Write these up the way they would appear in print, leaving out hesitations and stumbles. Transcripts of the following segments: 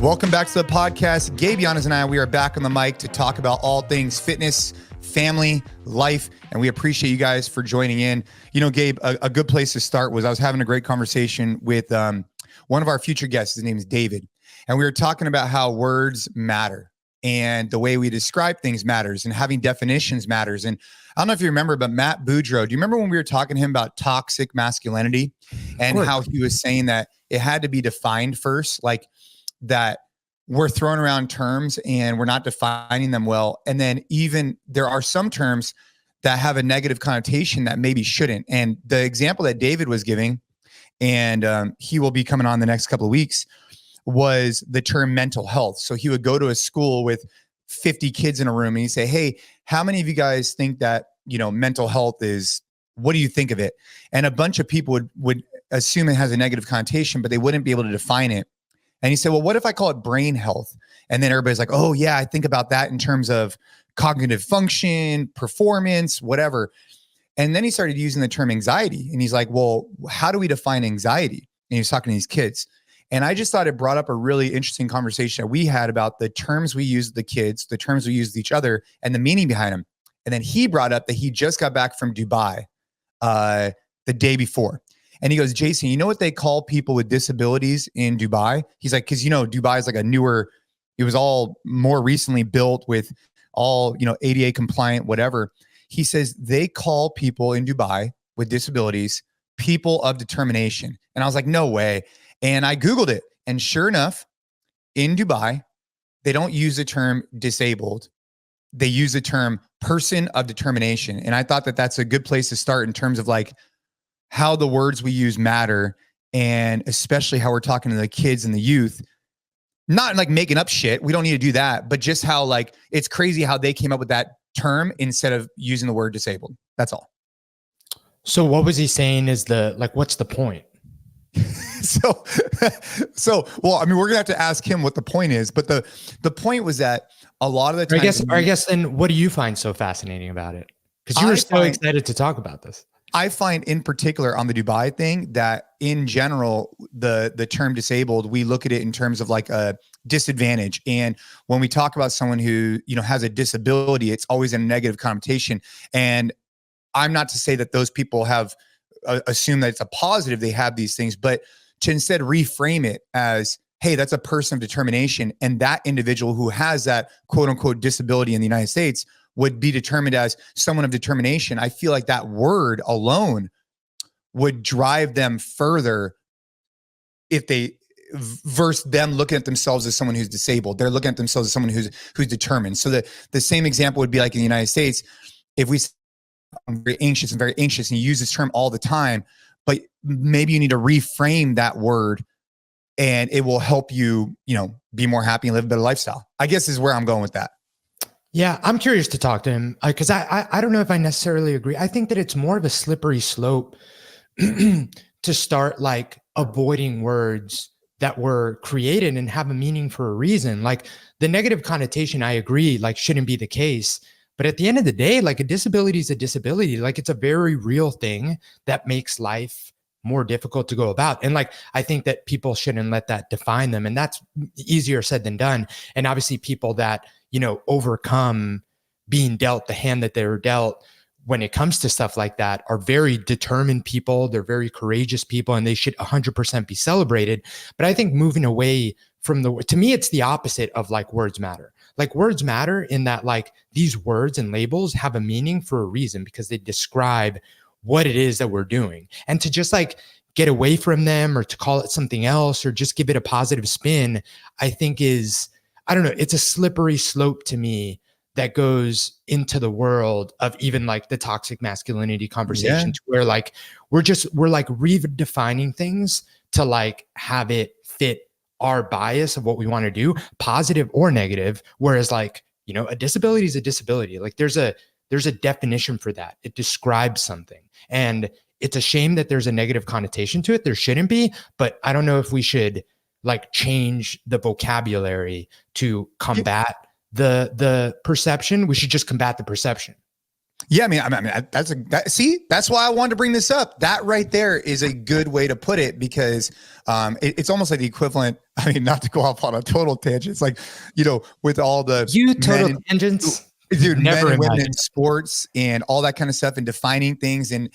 Welcome back to the podcast. Gabe, Giannis, and I, we are back on the mic to talk about all things fitness, family, life, and we appreciate you guys for joining in. You know, Gabe, a good place to start was I was having a great conversation with one of our future guests. His name is David, and we were talking about how words matter and the way we describe things matters and having definitions matters. And I don't know if you remember, but Matt Boudreaux, do you remember when we were talking to him about toxic masculinity and how he was saying that it had to be defined first, like that we're throwing around terms and we're not defining them well. And then even there are some terms that have a negative connotation that maybe shouldn't. And the example that David was giving, and he will be coming on the next couple of weeks, was the term mental health. So he would go to a school with 50 kids in a room and he'd say, hey, how many of you guys think that, you know, mental health is, what do you think of it? And a bunch of people would assume it has a negative connotation, but they wouldn't be able to define it. And he said, well, what if I call it brain health? And then everybody's like, oh yeah, I think about that in terms of cognitive function, performance, whatever. And then he started using the term anxiety. And he's like, well, how do we define anxiety? And he was talking to these kids. And I just thought it brought up a really interesting conversation that we had about the terms we use with the kids, the terms we use with each other, and the meaning behind them. And then he brought up that he just got back from Dubai the day before. And he goes, Jason, you know what they call people with disabilities in Dubai? He's like, because, you know, Dubai is like a newer, it was all more recently built with all, you know, ADA compliant, whatever. He says they call people in Dubai with disabilities people of determination. And I was like, no way. And I Googled it. And sure enough, in Dubai, they don't use the term disabled. They use the term person of determination. And I thought that that's a good place to start in terms of like how the words we use matter, and especially how we're talking to the kids and the youth, not like making up shit. We don't need to do that, but just how like, it's crazy how they came up with that term instead of using the word disabled. That's all. So what was he saying is what's the point? So, well, I mean, we're gonna have to ask him what the point is, but the point was that a lot of the time, I guess then what do you find so fascinating about it? Because you were so excited to talk about this. I find in particular on the Dubai thing that in general, the term disabled, we look at it in terms of like a disadvantage. And when we talk about someone who, you know, has a disability, it's always a negative connotation. And I'm not to say that those people have assume that it's a positive, they have these things, but to instead reframe it as, hey, that's a person of determination. And that individual who has that quote unquote disability in the United States would be determined as someone of determination. I feel like that word alone would drive them further if they versus them looking at themselves as someone who's disabled. They're looking at themselves as someone who's determined. So the same example would be like in the United States, if we say, I'm very anxious and you use this term all the time, but maybe you need to reframe that word and it will help you, you know, be more happy and live a better lifestyle. I guess is where I'm going with that. Yeah, I'm curious to talk to him because I don't know if I necessarily agree. I think that it's more of a slippery slope to start like avoiding words that were created and have a meaning for a reason. Like the negative connotation, I agree, like shouldn't be the case. But at the end of the day, like a disability is a disability. Like it's a very real thing that makes life more difficult to go about. And like, I think that people shouldn't let that define them. And that's easier said than done. And obviously people that, you know, overcome being dealt the hand that they were dealt when it comes to stuff like that are very determined people. They're very courageous people and they should 100% be celebrated. But I think moving away from to me, it's the opposite of like words matter. Like words matter in that like these words and labels have a meaning for a reason because they describe what it is that we're doing. And to just like get away from them or to call it something else or just give it a positive spin, I think is, I don't know, it's a slippery slope to me that goes into the world of even like the toxic masculinity conversation where like we're like redefining things to like have it fit our bias of what we want to do, positive or negative. Whereas like, you know, a disability is a disability. Like there's a definition for that. It describes something. And it's a shame that there's a negative connotation to it. There shouldn't be, but I don't know if we should like change the vocabulary to combat the perception. We should just combat the perception. Yeah, that's why I wanted to bring this up. That right there is a good way to put it, because it's almost like the equivalent. I mean, not to go off on a total tangent. It's like, with all the total tangents. Dude, never men and women in imagined. sports and all that kind of stuff, and defining things. And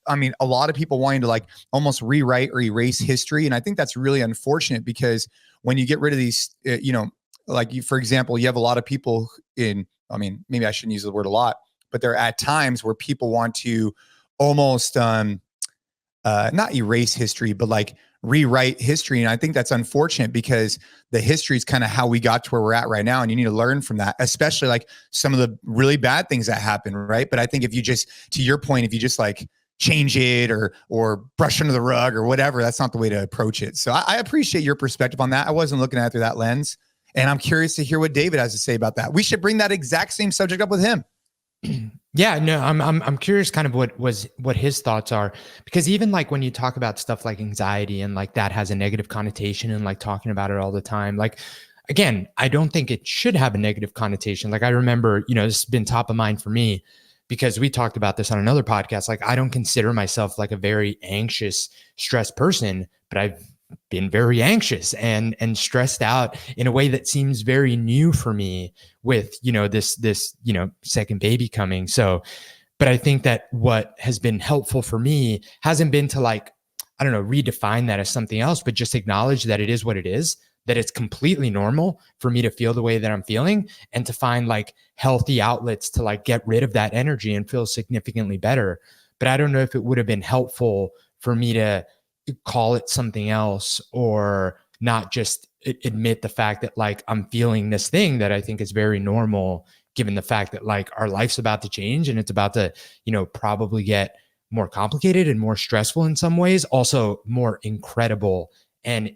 I mean, a lot of people wanting to like almost rewrite or erase history. And I think that's really unfortunate, because when you get rid of these, like for example, you have a lot of people I mean, maybe I shouldn't use the word a lot, but there are at times where people want to almost not erase history, but like rewrite history. And I think that's unfortunate, because the history is kind of how we got to where we're at right now. And you need to learn from that, especially like some of the really bad things that happen. Right. But I think if you just, to your point, if you just like change it or brush under the rug or whatever, that's not the way to approach it. So I appreciate your perspective on that. I wasn't looking at it through that lens, and I'm curious to hear what David has to say about that. We should bring that exact same subject up with him. Yeah, no, I'm curious kind of what his thoughts are, because even like when you talk about stuff like anxiety and like that has a negative connotation and like talking about it all the time, like, again, I don't think it should have a negative connotation. Like I remember, this has been top of mind for me, because we talked about this on another podcast. Like I don't consider myself like a very anxious, stressed person, but I've been very anxious and stressed out in a way that seems very new for me with, this second baby coming. So, but I think that what has been helpful for me hasn't been to like, I don't know, redefine that as something else, but just acknowledge that it is what it is, that it's completely normal for me to feel the way that I'm feeling, and to find like healthy outlets to like get rid of that energy and feel significantly better. But I don't know if it would have been helpful for me to call it something else, or not just admit the fact that like I'm feeling this thing that I think is very normal, given the fact that like our life's about to change and it's about to, probably get more complicated and more stressful in some ways, also more incredible and,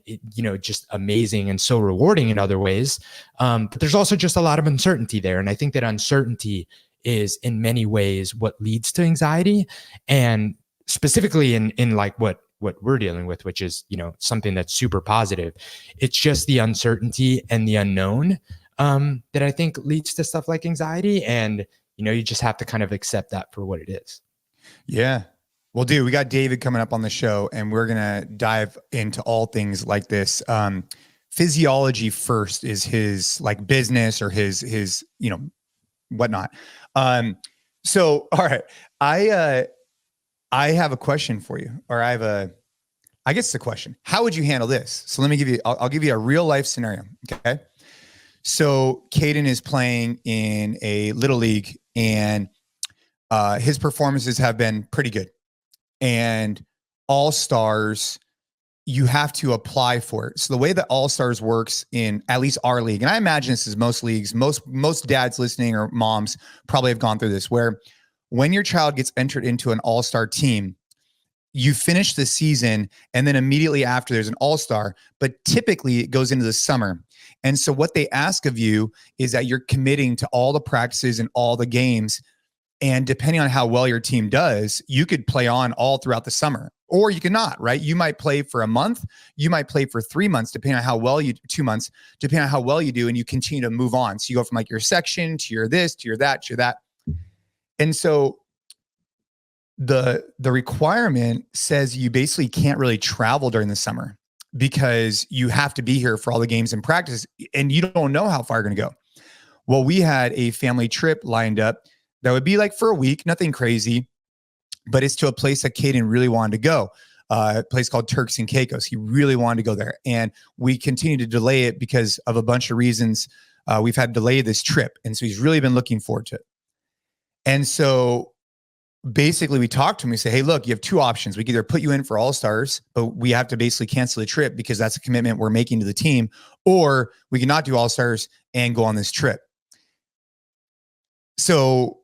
just amazing and so rewarding in other ways. But there's also just a lot of uncertainty there. And I think that uncertainty is in many ways what leads to anxiety, and specifically in like what we're dealing with, which is, something that's super positive. It's just the uncertainty and the unknown that I think leads to stuff like anxiety. And, you just have to kind of accept that for what it is. Yeah. Well, dude, we got David coming up on the show, and we're going to dive into all things like this. Physiology first is his like business, or his, whatnot. So, all right. I have a question for you, or I guess it's a question. How would you handle this? So let me I'll give you a real life scenario. Okay. So Kaden is playing in a little league, and his performances have been pretty good, and all-stars, you have to apply for it. So the way that all-stars works in at least our league, and I imagine this is most leagues, most dads listening or moms probably have gone through this, where when your child gets entered into an all-star team, you finish the season, and then immediately after there's an all-star, but typically it goes into the summer. And so what they ask of you is that you're committing to all the practices and all the games. And depending on how well your team does, you could play on all throughout the summer, or you could not, right? You might play for a month, you might play for 3 months, depending on how well 2 months, depending on how well you do, and you continue to move on. So you go from like your section to your this, to your that, to your that. And so the requirement says you basically can't really travel during the summer, because you have to be here for all the games and practice, and you don't know how far you're going to go. Well, we had a family trip lined up that would be like for a week, nothing crazy, but it's to a place that Kaden really wanted to go, a place called Turks and Caicos. He really wanted to go there, and we continue to delay it because of a bunch of reasons. We've had to delay this trip, and so he's really been looking forward to it. And so basically we talked to him. We say, hey, look, you have two options. We can either put you in for all-stars, but we have to basically cancel the trip because that's a commitment we're making to the team, or we cannot do all-stars and go on this trip. So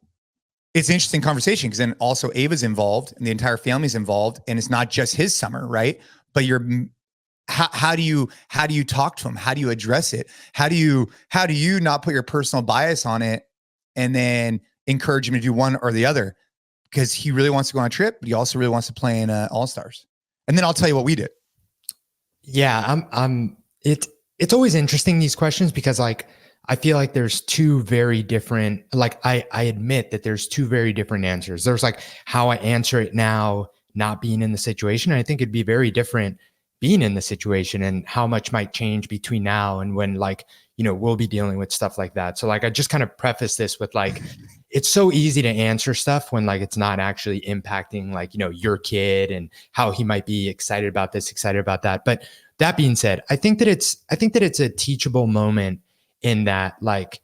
it's an interesting conversation, because then also Ava's involved and the entire family's involved, and it's not just his summer, right? But how do you talk to him? How do you address it? How do you not put your personal bias on it and then encourage him to do one or the other? Because he really wants to go on a trip, but he also really wants to play in all-stars. And then I'll tell you what we did. Yeah, it's always interesting, these questions, because like I feel like there's two very different, like I admit that there's two very different answers. There's like how I answer it now, not being in the situation. And I think it'd be very different being in the situation, and how much might change between now and when, like, you know, we'll be dealing with stuff like that. So like, I just kind of preface this with like, it's so easy to answer stuff when like it's not actually impacting like, you know, your kid and how he might be excited about this, excited about that. But that being said, I think that it's a teachable moment, in that like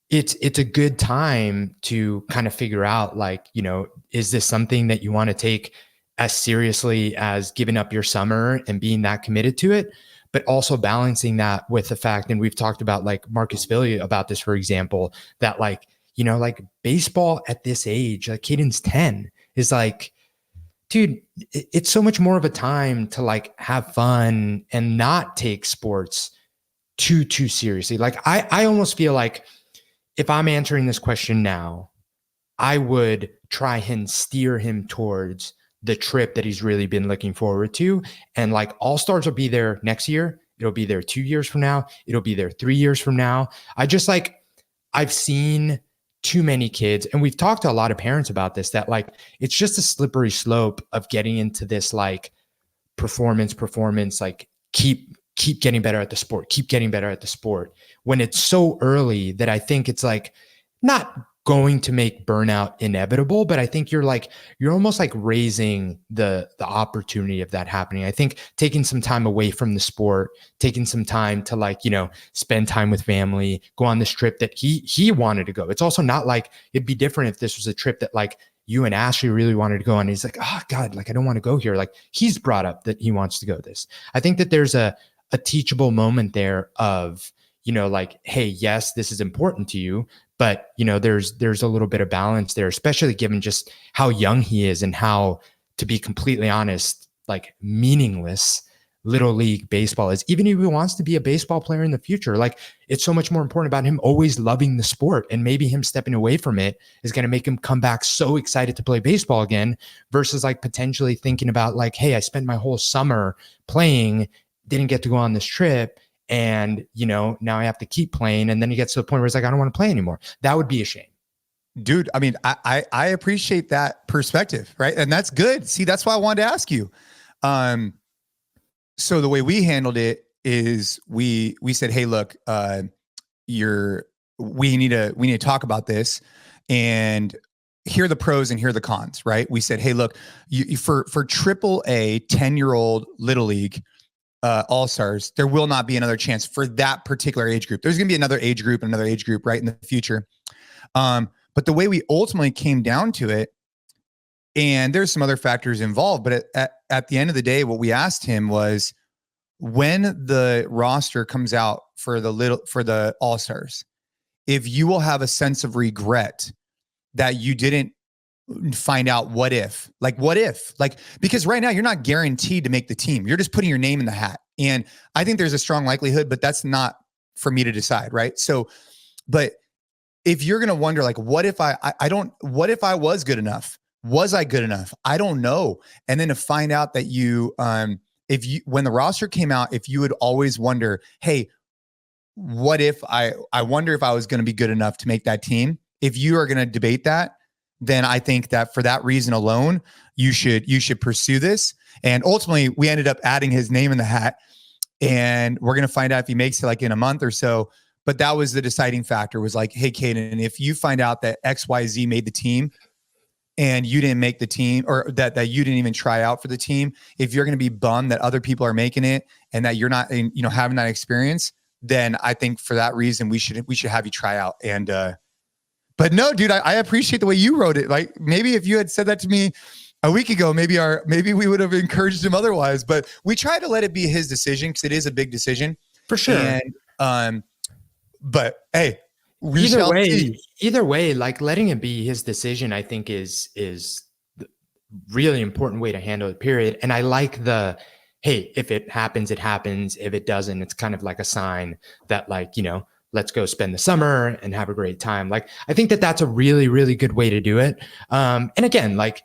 it's a good time to kind of figure out like, you know, is this something that you want to take as seriously as giving up your summer and being that committed to it, but also balancing that with the fact, and we've talked about like Marcus Philly about this, for example, that like, you know, like baseball at this age, like Kaden's 10, is like, dude, it's so much more of a time to like have fun and not take sports too seriously. Like I almost feel like if I'm answering this question now, I would try and steer him towards the trip that he's really been looking forward to. And like All Stars will be there next year. It'll be there 2 years from now. It'll be there 3 years from now. I've seen too many kids, and we've talked to a lot of parents about this, that like, it's just a slippery slope of getting into this like performance, like keep getting better at the sport, keep getting better at the sport, when it's so early that I think it's like not going to make burnout inevitable, but I think you're almost like raising the opportunity of that happening. I think taking some time away from the sport, taking some time to like, you know, spend time with family, go on this trip that he wanted to go. It's also not like, it'd be different if this was a trip that like you and Ashley really wanted to go on. He's like, oh God, like I don't want to go here. Like he's brought up that he wants to go this. I think that there's a teachable moment there of, you know, like, hey, yes, this is important to you, but you know, there's a little bit of balance there, especially given just how young he is and how, to be completely honest, like meaningless little league baseball is. Even if he wants to be a baseball player in the future, like it's so much more important about him always loving the sport, and maybe him stepping away from it is going to make him come back so excited to play baseball again, versus like potentially thinking about like, hey, I spent my whole summer playing, didn't get to go on this trip, and you know, now I have to keep playing. And then he gets to the point where it's like, I don't want to play anymore. That would be a shame. Dude, I mean, I appreciate that perspective, right? And that's good. See, that's why I wanted to ask you. So the way we handled it is we said, hey, look, we need to talk about this, and here are the pros and here are the cons, right? We said, hey, look, for AAA 10-year-old Little League All-Stars, there will not be another chance for that particular age group. There's going to be another age group right in the future. But the way we ultimately came down to it, and there's some other factors involved, but at the end of the day, what we asked him was, when the roster comes out for the All-Stars, if you will have a sense of regret that you didn't find out what if, because right now you're not guaranteed to make the team. You're just putting your name in the hat. And I think there's a strong likelihood, but that's not for me to decide. Right. So, but if you're going to wonder, like, what if what if I was good enough? Was I good enough? I don't know. And then to find out that when the roster came out, if you would always wonder, hey, what if I wonder if I was going to be good enough to make that team? If you are going to debate that, then I think that for that reason alone, you should pursue this. And ultimately, we ended up adding his name in the hat, and we're going to find out if he makes it like in a month or so. But that was the deciding factor, was like, hey, Kaden, if you find out that XYZ made the team and you didn't make the team, or that you didn't even try out for the team, if you're going to be bummed that other people are making it and that you're not, having that experience, then I think for that reason, we should have you try out. And, but no, dude, I appreciate the way you wrote it. Like, maybe if you had said that to me a week ago, maybe we would have encouraged him otherwise, but we try to let it be his decision, because it is a big decision. For sure. And, but hey, either way, like letting it be his decision, I think is the really important way to handle it, period. And I like hey, if it happens, it happens. If it doesn't, it's kind of like a sign that, like, let's go spend the summer and have a great time. Like, I think that that's a really, really good way to do it. And again, like,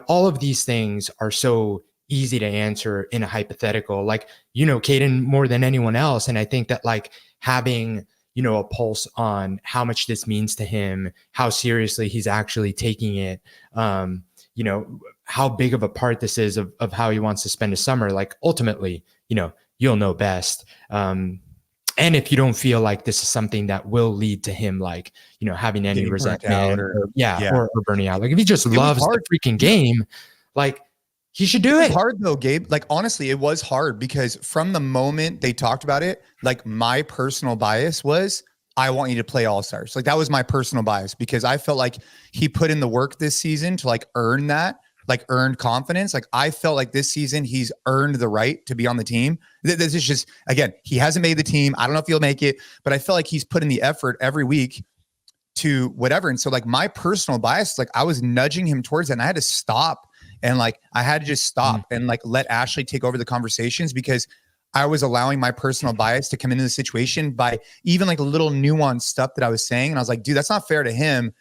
all of these things are so easy to answer in a hypothetical, like, Kaden more than anyone else. And I think that, like, having, a pulse on how much this means to him, how seriously he's actually taking it, how big of a part this is of how he wants to spend his summer. Like ultimately, you'll know best. And if you don't feel like this is something that will lead to him, like, having any Getting burnt resentment out or burning out, like if he just loves the freaking game, like he should do it. It's hard though, Gabe. Like, honestly, it was hard because from the moment they talked about it, like my personal bias was, I want you to play all-stars. Like that was my personal bias because I felt like he put in the work this season to like earn that, like earned confidence. Like I felt like this season he's earned the right to be on the team. This is just, again, he hasn't made the team. I don't know if he'll make it, but I feel like he's put in the effort every week to whatever. And so like my personal bias, like I was nudging him towards that and I had to stop. And like, I had to just stop and like let Ashley take over the conversations because I was allowing my personal bias to come into the situation by even like a little nuanced stuff that I was saying. And I was like, dude, that's not fair to him.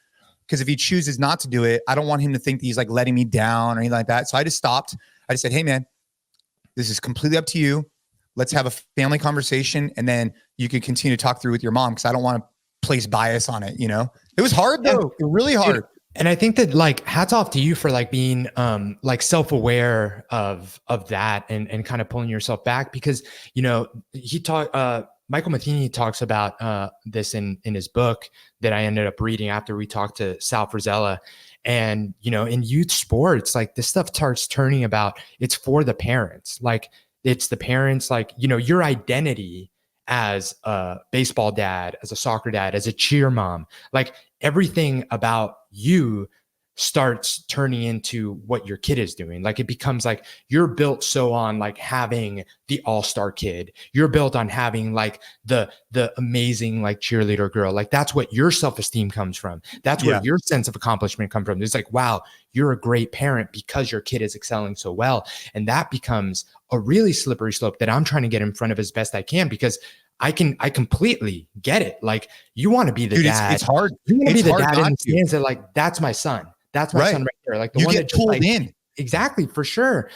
Because if he chooses not to do it, I don't want him to think that he's like letting me down or anything like that. So I just stopped. I just said, hey man, this is completely up to you. Let's have a family conversation. And then you can continue to talk through with your mom. Cause I don't want to place bias on it. It was hard though. Really hard. Dude, and I think that like hats off to you for like being like self-aware of that and kind of pulling yourself back because, Michael Matheny talks about this in his book that I ended up reading after we talked to Sal Frizella. And, in youth sports, like this stuff starts turning about, it's for the parents. Like it's the parents, like, your identity as a baseball dad, as a soccer dad, as a cheer mom, like everything about you starts turning into what your kid is doing. Like it becomes like you're built so on like having the all-star kid. You're built on having like the amazing like cheerleader girl. Like that's what your self-esteem comes from. That's where your sense of accomplishment comes from. It's like, wow, you're a great parent because your kid is excelling so well. And that becomes a really slippery slope that I'm trying to get in front of as best I can because I completely get it. Like you want to be the dad. It's hard. You want to be the dad in the stands that like, that's my son. That's my son right there. Like the you one get that just pulled like, in. Exactly, for sure.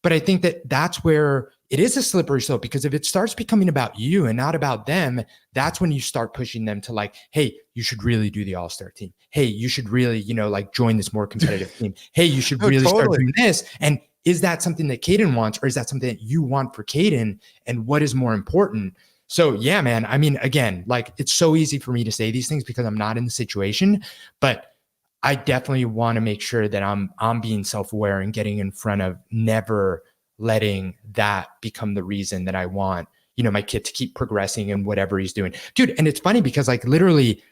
But I think that that's where it is a slippery slope because if it starts becoming about you and not about them, that's when you start pushing them to like, hey, you should really do the all-star team. Hey, you should really, like join this more competitive team. Hey, you should really start doing this. And is that something that Kaden wants or is that something that you want for Kaden? And what is more important? So yeah, man, I mean, again, like it's so easy for me to say these things because I'm not in the situation, but I definitely want to make sure that I'm being self-aware and getting in front of never letting that become the reason that I want, my kid to keep progressing in whatever he's doing. Dude, and it's funny because like literally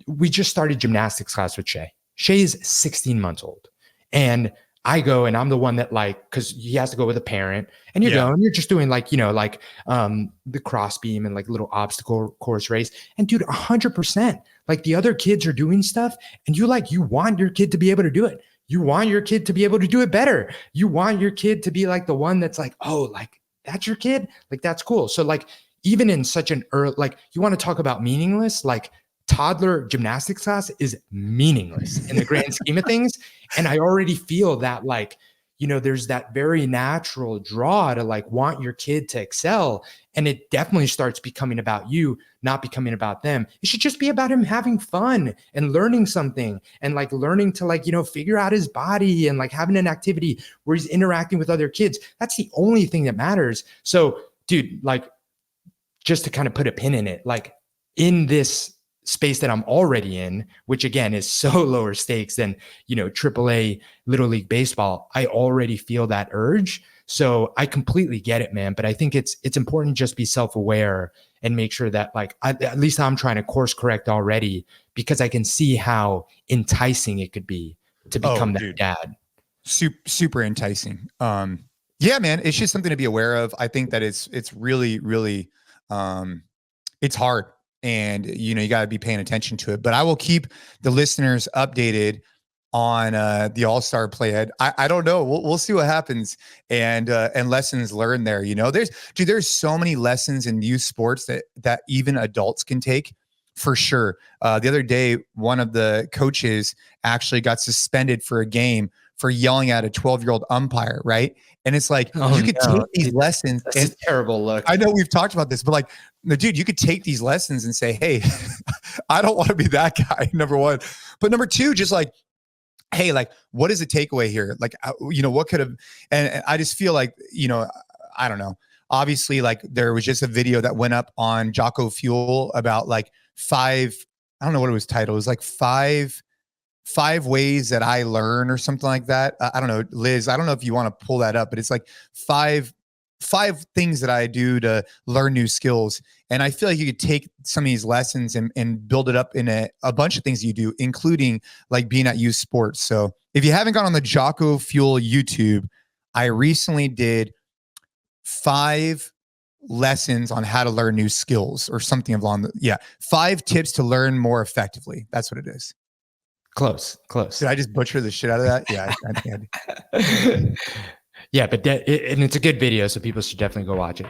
we just started gymnastics class with Shay. Shay is 16 months old. And I go and I'm the one that like, cause he has to go with a parent and you go and you're just doing like, the cross beam and like little obstacle course race. And dude, 100%, like the other kids are doing stuff and you want your kid to be able to do it. You want your kid to be able to do it better. You want your kid to be like the one that's like, oh, like that's your kid. Like, that's cool. So like, even in such an early, like you want to talk about meaningless, like toddler gymnastics class is meaningless in the grand scheme of things. And I already feel that like, there's that very natural draw to like want your kid to excel. And it definitely starts becoming about you, not becoming about them. It should just be about him having fun and learning something and like learning to like, figure out his body and like having an activity where he's interacting with other kids. That's the only thing that matters. So dude, like just to kind of put a pin in it, like in this space that I'm already in, which again is so lower stakes than, AAA Little League Baseball, I already feel that urge. So I completely get it, man. But I think it's important to just be self-aware and make sure that like, at least I'm trying to course correct already because I can see how enticing it could be to become that dad. Super enticing. Yeah, man, it's just something to be aware of. I think that it's really, really, it's hard. And, you got to be paying attention to it. But I will keep the listeners updated on the All-Star Playhead. I don't know. We'll see what happens and lessons learned there. There's so many lessons in youth sports that even adults can take for sure. The other day, one of the coaches actually got suspended for a game for yelling at a 12-year-old umpire, right? And it's like, you could take these lessons. That's a terrible look. I know we've talked about this, but like, dude, you could take these lessons and say, hey, I don't want to be that guy, number one. But number two, just like, hey, like, what is the takeaway here? Like, what could have, and I just feel like, I don't know. Obviously, like, there was just a video that went up on Jocko Fuel about like I don't know what it was titled. It was like five ways that I learn or something like that. I don't know, Liz, I don't know if you want to pull that up, but it's like five things that I do to learn new skills. And I feel like you could take some of these lessons and build it up in a bunch of things you do, including like being at youth sports. So if you haven't gone on the Jocko Fuel YouTube, I recently did 5 lessons on how to learn new skills or something along 5 tips to learn more effectively. That's what it is. Close. Did I just butcher the shit out of that? Yeah, I think I did. Yeah, but and it's a good video, so people should definitely go watch it.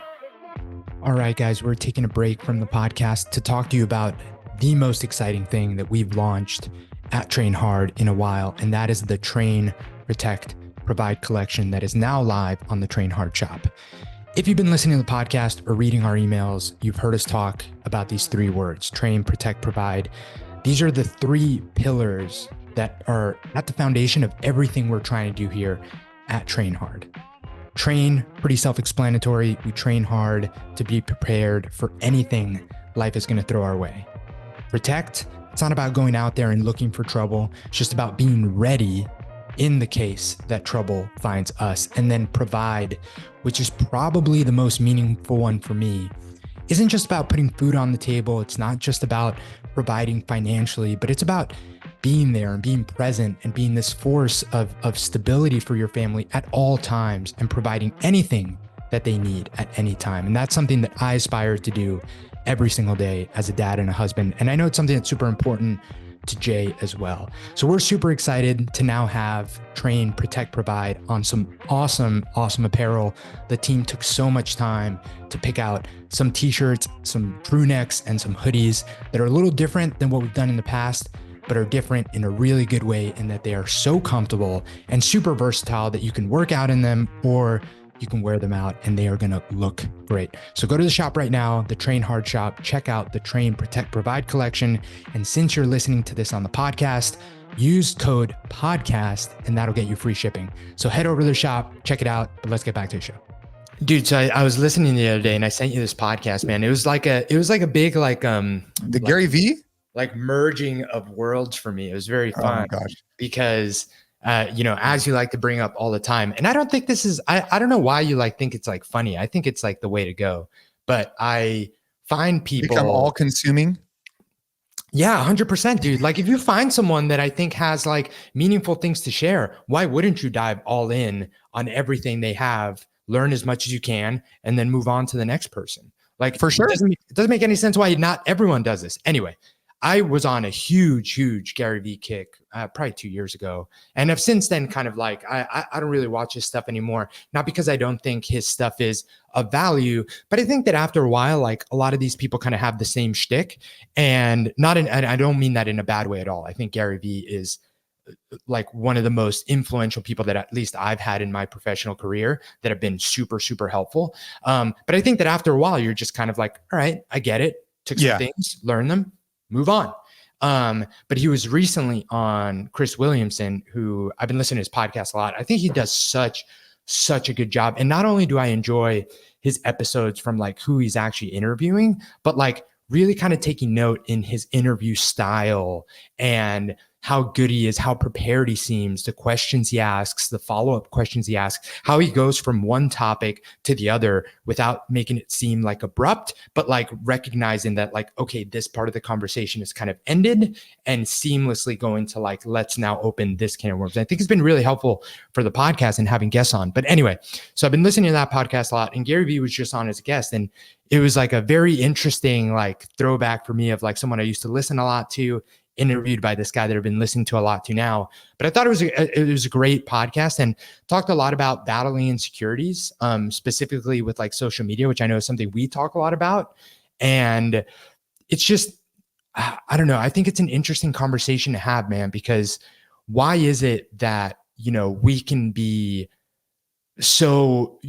All right, guys, we're taking a break from the podcast to talk to you about the most exciting thing that we've launched at Train Hard in a while, and that is the Train, Protect, Provide collection that is now live on the Train Hard shop. If you've been listening to the podcast or reading our emails, you've heard us talk about these 3 words: train, protect, provide. These are the 3 pillars that are at the foundation of everything we're trying to do here at Train Hard. Train, pretty self-explanatory. We train hard to be prepared for anything life is going to throw our way. Protect, it's not about going out there and looking for trouble. It's just about being ready in the case that trouble finds us. And then provide, which is probably the most meaningful one for me, isn't just about putting food on the table. It's not just about providing financially, but it's about being there and being present and being this force of stability for your family at all times and providing anything that they need at any time. And that's something that I aspire to do every single day as a dad and a husband. And I know it's something that's super important to Jay as well. So we're super excited to now have Train, Protect, Provide on some awesome apparel. The team took so much time to pick out some t-shirts, some crew necks, and some hoodies that are a little different than what we've done in the past, but are different in a really good way in that they are so comfortable and super versatile that you can work out in them or you can wear them out and they are going to look great. So go to the shop right now, the Train Hard shop, check out the Train, Protect, Provide collection. And since you're listening to this on the podcast, use code podcast and that'll get you free shipping. So head over to the shop, check it out, but let's get back to the show. Dude, so I was listening the other day and I sent you this podcast, man. It was like a big, the Gary Vee, like merging of worlds for me. It was very fun. Oh my gosh. Because as you like to bring up all the time, and I don't think this is, I don't know why you think it's funny. I think it's the way to go, but I find people become all consuming. Yeah, 100%, dude. If you find someone that I think has meaningful things to share, why wouldn't you dive all in on everything they have, learn as much as you can, and then move on to the next person? For sure. It doesn't make any sense why not everyone does this. Anyway, I was on a huge Gary Vee kick probably 2 years ago. And I've since then kind of I don't really watch his stuff anymore. Not because I don't think his stuff is of value, but I think that after a while, a lot of these people kind of have the same shtick, and I don't mean that in a bad way at all. I think Gary Vee is one of the most influential people that at least I've had in my professional career that have been super helpful. But I think that after a while, you're just kind of all right, I get it. Took some things, learn them, move on. But he was recently on Chris Williamson, who I've been listening to his podcast a lot. I think he does such a good job. And not only do I enjoy his episodes from who he's actually interviewing, but really kind of taking note in his interview style and how good he is, how prepared he seems, the questions he asks, the follow-up questions he asks, how he goes from one topic to the other without making it seem abrupt, but recognizing that okay, this part of the conversation is kind of ended, and seamlessly going to let's now open this can of worms. I think it's been really helpful for the podcast and having guests on. But anyway, so I've been listening to that podcast a lot, and Gary Vee was just on as a guest, and it was a very interesting throwback for me of someone I used to listen a lot to, interviewed by this guy that I've been listening to a lot to now. But I thought it was a great podcast and talked a lot about battling insecurities, specifically with social media, which I know is something we talk a lot about. And it's just, I don't know. I think it's an interesting conversation to have, man, because why is it that we can be so,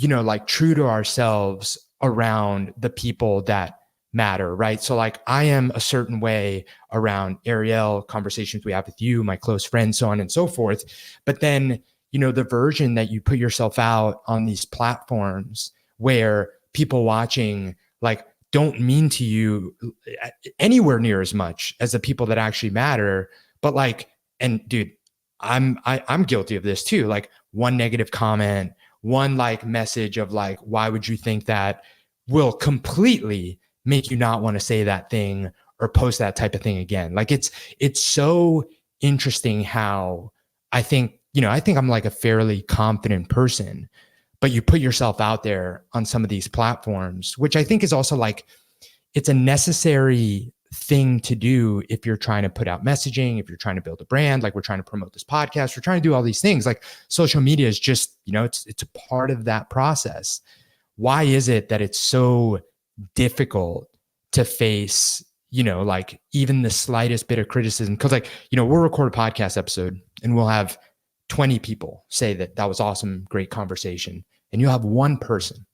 like true to ourselves around the people that matter, right? So like I am a certain way around Ariel, conversations we have with you, my close friends, so on and so forth. But then, the version that you put yourself out on these platforms where people watching like don't mean to you anywhere near as much as the people that actually matter. But like, and dude, I'm guilty of this too. Like one negative comment, one like message of like, why would you think that, will completely make you not want to say that thing or post that type of thing again. Like it's so interesting how I think I'm like a fairly confident person, but you put yourself out there on some of these platforms, which I think is also like, it's a necessary thing to do if you're trying to put out messaging, if you're trying to build a brand, like we're trying to promote this podcast, we're trying to do all these things. Like social media is just, it's a part of that process. Why is it that it's so difficult to face, like even the slightest bit of criticism? Cause like, we'll record a podcast episode and we'll have 20 people say that was awesome, great conversation. And you'll have one person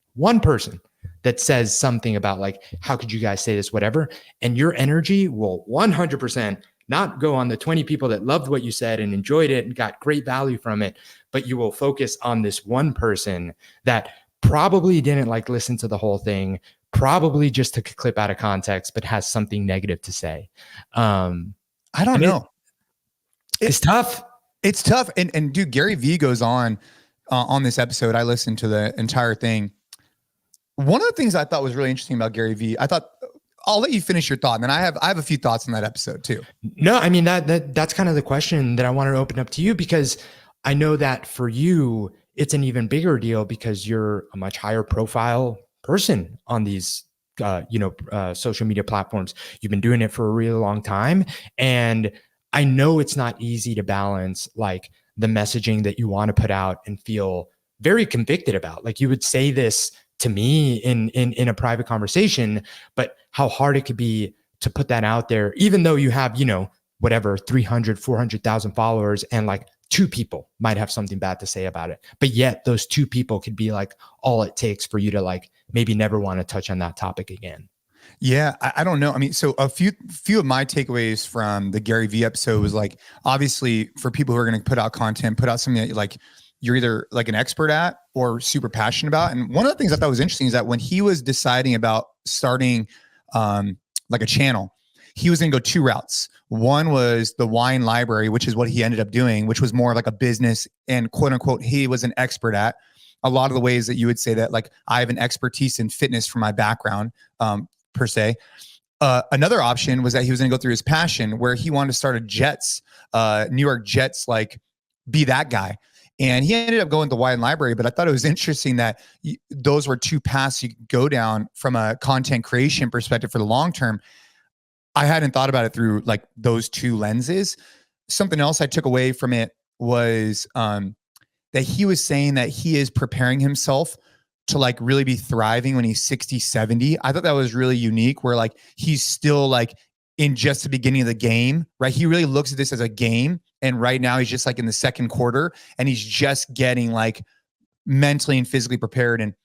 that says something about like, how could you guys say this, whatever. And your energy will 100% not go on the 20 people that loved what you said and enjoyed it and got great value from it, but you will focus on this one person that probably didn't like listen to the whole thing, probably just took a clip out of context, but has something negative to say. I don't know. It's tough. It's tough. And dude, Gary Vee goes on this episode. I listened to the entire thing. One of the things I thought was really interesting about Gary Vee, I'll let you finish your thought, and then I have a few thoughts on that episode too. No, I mean that's kind of the question that I wanted to open up to you, because I know that for you, it's an even bigger deal because you're a much higher profile person on these, social media platforms. You've been doing it for a really long time. And I know it's not easy to balance like the messaging that you want to put out and feel very convicted about. Like you would say this to me in a private conversation, but how hard it could be to put that out there, even though you have, whatever, 300, 400,000 followers, and like 2 people might have something bad to say about it. But yet those 2 people could be like all it takes for you to like maybe never want to touch on that topic again. Yeah, I don't know. I mean, so a few of my takeaways from the Gary Vee episode was like, obviously for people who are going to put out content, put out something that like you're either like an expert at or super passionate about. And one of the things I thought was interesting is that when he was deciding about starting like a channel, he was going to go 2 routes. One was the wine library, which is what he ended up doing, which was more like a business and quote unquote, he was an expert at a lot of the ways that you would say that like I have an expertise in fitness from my background per se. Another option was that he was going to go through his passion where he wanted to start a Jets, New York Jets, like be that guy. And he ended up going to the wine library, but I thought it was interesting that those were 2 paths you could go down from a content creation perspective for the long term. I hadn't thought about it through like those 2 lenses. Something else I took away from it was that he was saying that he is preparing himself to like really be thriving when he's 60, 70. I thought that was really unique where like he's still like in just the beginning of the game, right? He really looks at this as a game. And right now he's just like in the second quarter and he's just getting like mentally and physically prepared. And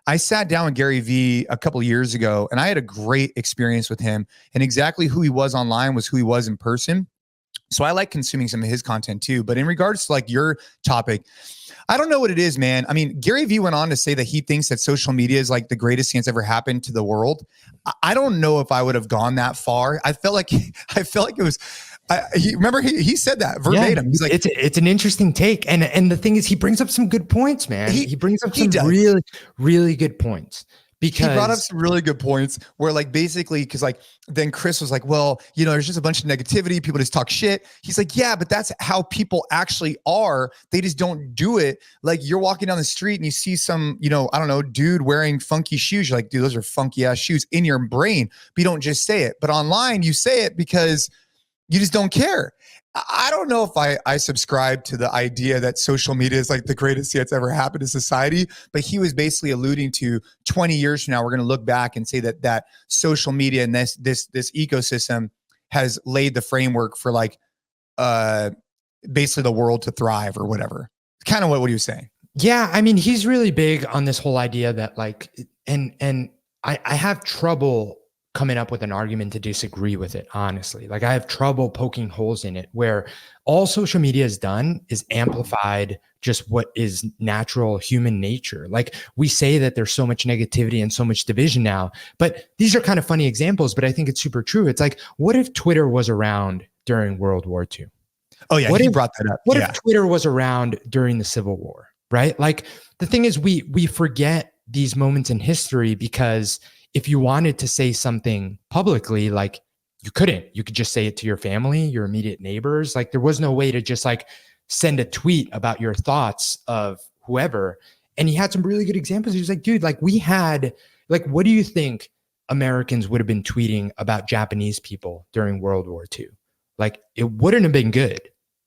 I sat down with Gary Vee a couple of years ago and I had a great experience with him, and exactly who he was online was who he was in person. So I like consuming some of his content too. But in regards to like your topic, I don't know what it is, man. I mean, Gary Vee went on to say that he thinks that social media is like the greatest thing that's ever happened to the world. I don't know if I would have gone that far. I felt like it was, he said that verbatim. Yeah, he's like, it's an interesting take. And the thing is, he brings up some good points, man. He brings up some really, really good points. Because he brought up some really good points where like basically, because like then Chris was like, well, there's just a bunch of negativity. People just talk shit. He's like, yeah, but that's how people actually are. They just don't do it. Like you're walking down the street and you see some, I don't know, dude wearing funky shoes. You're like, dude, those are funky ass shoes in your brain. But you don't just say it. But online you say it because you just don't care. I don't know if I subscribe to the idea that social media is like the greatest thing that's ever happened to society, but he was basically alluding to 20 years from now, we're going to look back and say that social media and this ecosystem has laid the framework for like basically the world to thrive or whatever. Kind of what he was saying. Yeah. I mean, he's really big on this whole idea that like, and I have trouble coming up with an argument to disagree with it, honestly. Like I have trouble poking holes in it, where all social media has done is amplified just what is natural human nature. Like we say that there's so much negativity and so much division now, but these are kind of funny examples, but I think it's super true. It's like, what if Twitter was around during World War II? Oh yeah, he brought that up. What if Twitter was around during the Civil War, right? Like the thing is we forget these moments in history, because if you wanted to say something publicly, like you couldn't. You could just say it to your family, your immediate neighbors. Like there was no way to just like send a tweet about your thoughts of whoever. And he had some really good examples. He was like, dude, like we had, like, what do you think Americans would have been tweeting about Japanese people during World War II? Like it wouldn't have been good.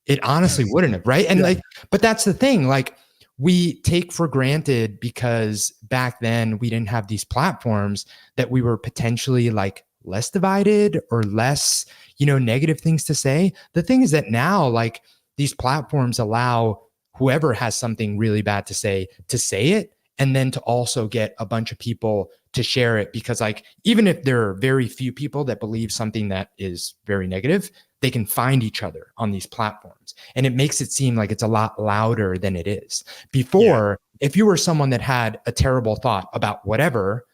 It honestly wouldn't have, right? And like, but that's the thing. Like we take for granted, because back then we didn't have these platforms, that we were potentially like less divided or less, negative things to say. The thing is that now, like these platforms allow whoever has something really bad to say it, and then to also get a bunch of people to share it, because like, even if there are very few people that believe something that is very negative, they can find each other on these platforms. And it makes it seem like it's a lot louder than it is. Before, if you were someone that had a terrible thought about whatever,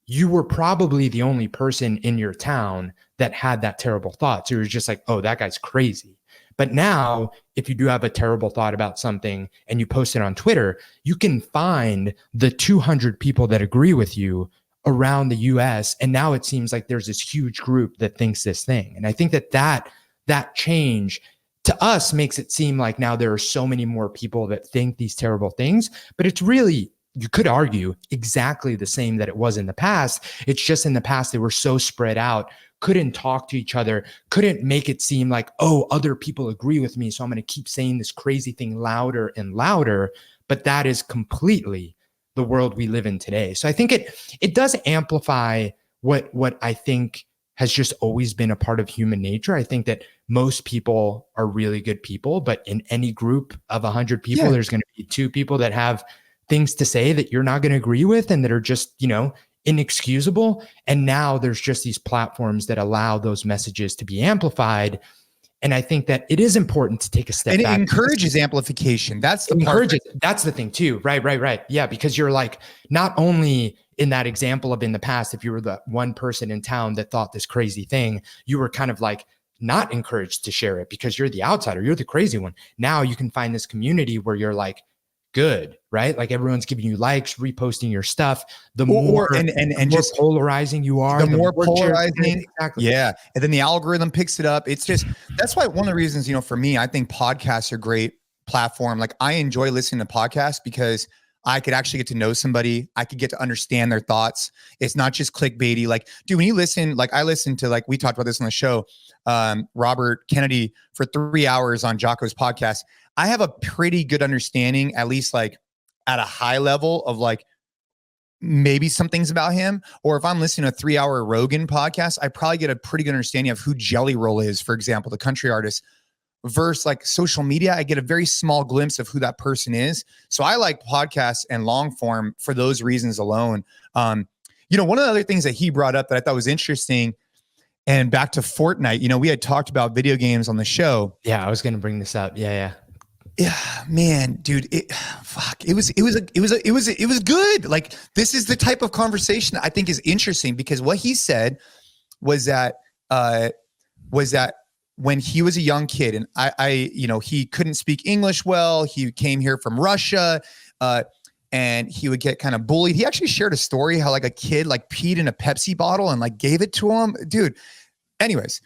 you were probably the only person in your town that had that terrible thought. So you're just like, oh, that guy's crazy. But now, if you do have a terrible thought about something and you post it on Twitter, you can find the 200 people that agree with you around the US. And now it seems like there's this huge group that thinks this thing. And I think that change to us makes it seem like now there are so many more people that think these terrible things, but it's really, you could argue, exactly the same that it was in the past. It's just in the past, they were so spread out, couldn't talk to each other, couldn't make it seem like, oh, other people agree with me, so I'm going to keep saying this crazy thing louder and louder. But that is completely the world we live in today. So I think it does amplify what I think has just always been a part of human nature. I think that most people are really good people, but in any group of 100 people, there's going to be 2 people that have things to say that you're not going to agree with and that are just, inexcusable. And now there's just these platforms that allow those messages to be amplified. And I think that it is important to take a step back. And it encourages amplification. That's the part. That's the thing too. Right. Yeah. Because you're like, not only in that example of in the past, if you were the one person in town that thought this crazy thing, you were kind of like not encouraged to share it because you're the outsider, you're the crazy one. Now you can find this community where you're like, good, right? Like everyone's giving you likes, reposting your stuff. The more just polarizing you are, the more polarizing. Exactly. Yeah. And then the algorithm picks it up. It's just, that's why one of the reasons, for me, I think podcasts are a great platform. Like I enjoy listening to podcasts because I could actually get to know somebody. I could get to understand their thoughts. It's not just clickbaity. Like, dude, when you listen, like I listened to, like we talked about this on the show, Robert Kennedy for 3 hours on Jocko's podcast. I have a pretty good understanding, at least like at a high level of like maybe some things about him. Or if I'm listening to a 3-hour Rogan podcast, I probably get a pretty good understanding of who Jelly Roll is, for example, the country artist. Versus like social media, I get a very small glimpse of who that person is. So I like podcasts and long form for those reasons alone. One of the other things that he brought up that I thought was interesting, and back to Fortnite, we had talked about video games on the show. Yeah, I was going to bring this up. Yeah, man, dude, it was good. Like this is the type of conversation I think is interesting, because what he said was that when he was a young kid and he couldn't speak English well, he came here from Russia, and he would get kind of bullied. He actually shared a story how like a kid like peed in a Pepsi bottle and like gave it to him, dude. Anyways,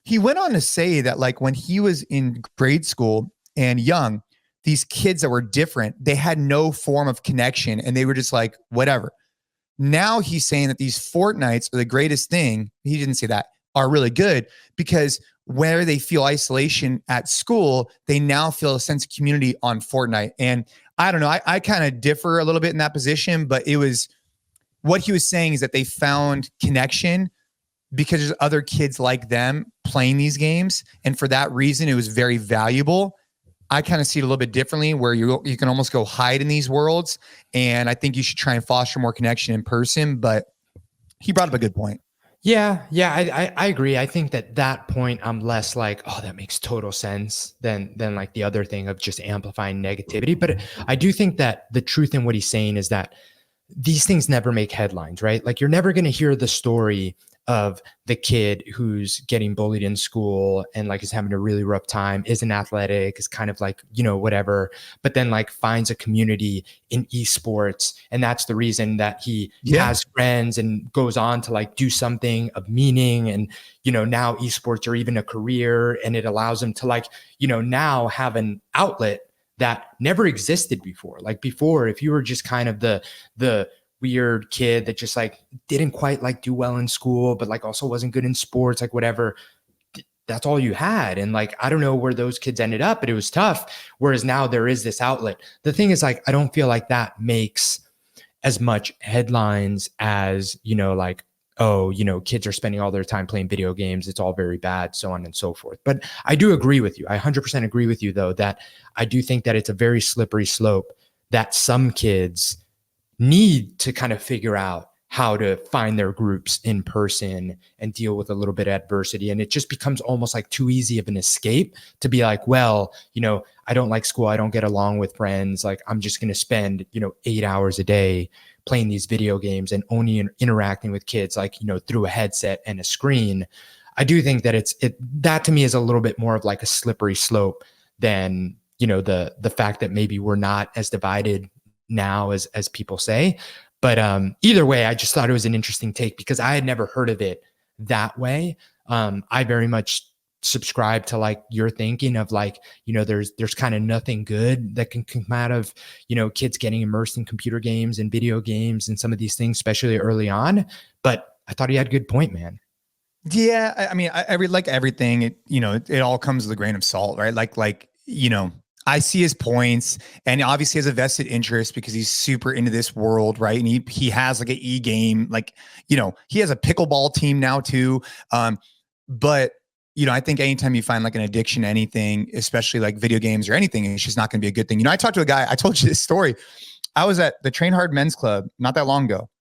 he went on to say that like when he was in grade school and young, these kids that were different, they had no form of connection and they were just like, whatever. Now he's saying that these Fortnites are the greatest thing. He didn't say that, are really good, because where they feel isolation at school, they now feel a sense of community on Fortnite. And I don't know, I kind of differ a little bit in that position, but it was what he was saying is that they found connection because there's other kids like them playing these games. And for that reason, it was very valuable. I kind of see it a little bit differently, where you can almost go hide in these worlds. And I think you should try and foster more connection in person. But he brought up a good point. Yeah, I agree. I think that point, I'm less like, oh, that makes total sense than like the other thing of just amplifying negativity. But I do think that the truth in what he's saying is that these things never make headlines, right? Like, you're never going to hear the story of the kid who's getting bullied in school and like is having a really rough time, isn't athletic, is kind of like, whatever, but then like finds a community in esports. And that's the reason that he has friends and goes on to like do something of meaning. And, now esports are even a career, and it allows him to like, now have an outlet that never existed before. Like before, if you were just kind of the weird kid that just like didn't quite like do well in school, but like also wasn't good in sports, like whatever, that's all you had. And like, I don't know where those kids ended up, but it was tough. Whereas now there is this outlet. The thing is, like, I don't feel like that makes as much headlines as, like, oh, kids are spending all their time playing video games, it's all very bad, so on and so forth. But I do agree with you. I 100% agree with you, though, that I do think that it's a very slippery slope, that some kids need to kind of figure out how to find their groups in person and deal with a little bit of adversity. And it just becomes almost like too easy of an escape to be like, well, I don't like school, I don't get along with friends, like I'm just going to spend, 8 hours a day playing these video games and only interacting with kids, like, through a headset and a screen. I do think that that to me is a little bit more of like a slippery slope than, the fact that maybe we're not as divided now as people say. But either way, I just thought it was an interesting take because I had never heard of it that way. I very much subscribe to like your thinking of like, there's kind of nothing good that can come out of, kids getting immersed in computer games and video games and some of these things, especially early on. But I thought he had a good point, man. Yeah. I mean, I like everything, it all comes with a grain of salt, right? Like, I see his points, and obviously has a vested interest because he's super into this world, right? And he has like an e-game, like, he has a pickleball team now too. But I think anytime you find like an addiction to anything, especially like video games or anything, it's just not going to be a good thing. I talked to a guy, I told you this story. I was at the Train Hard Men's Club not that long ago,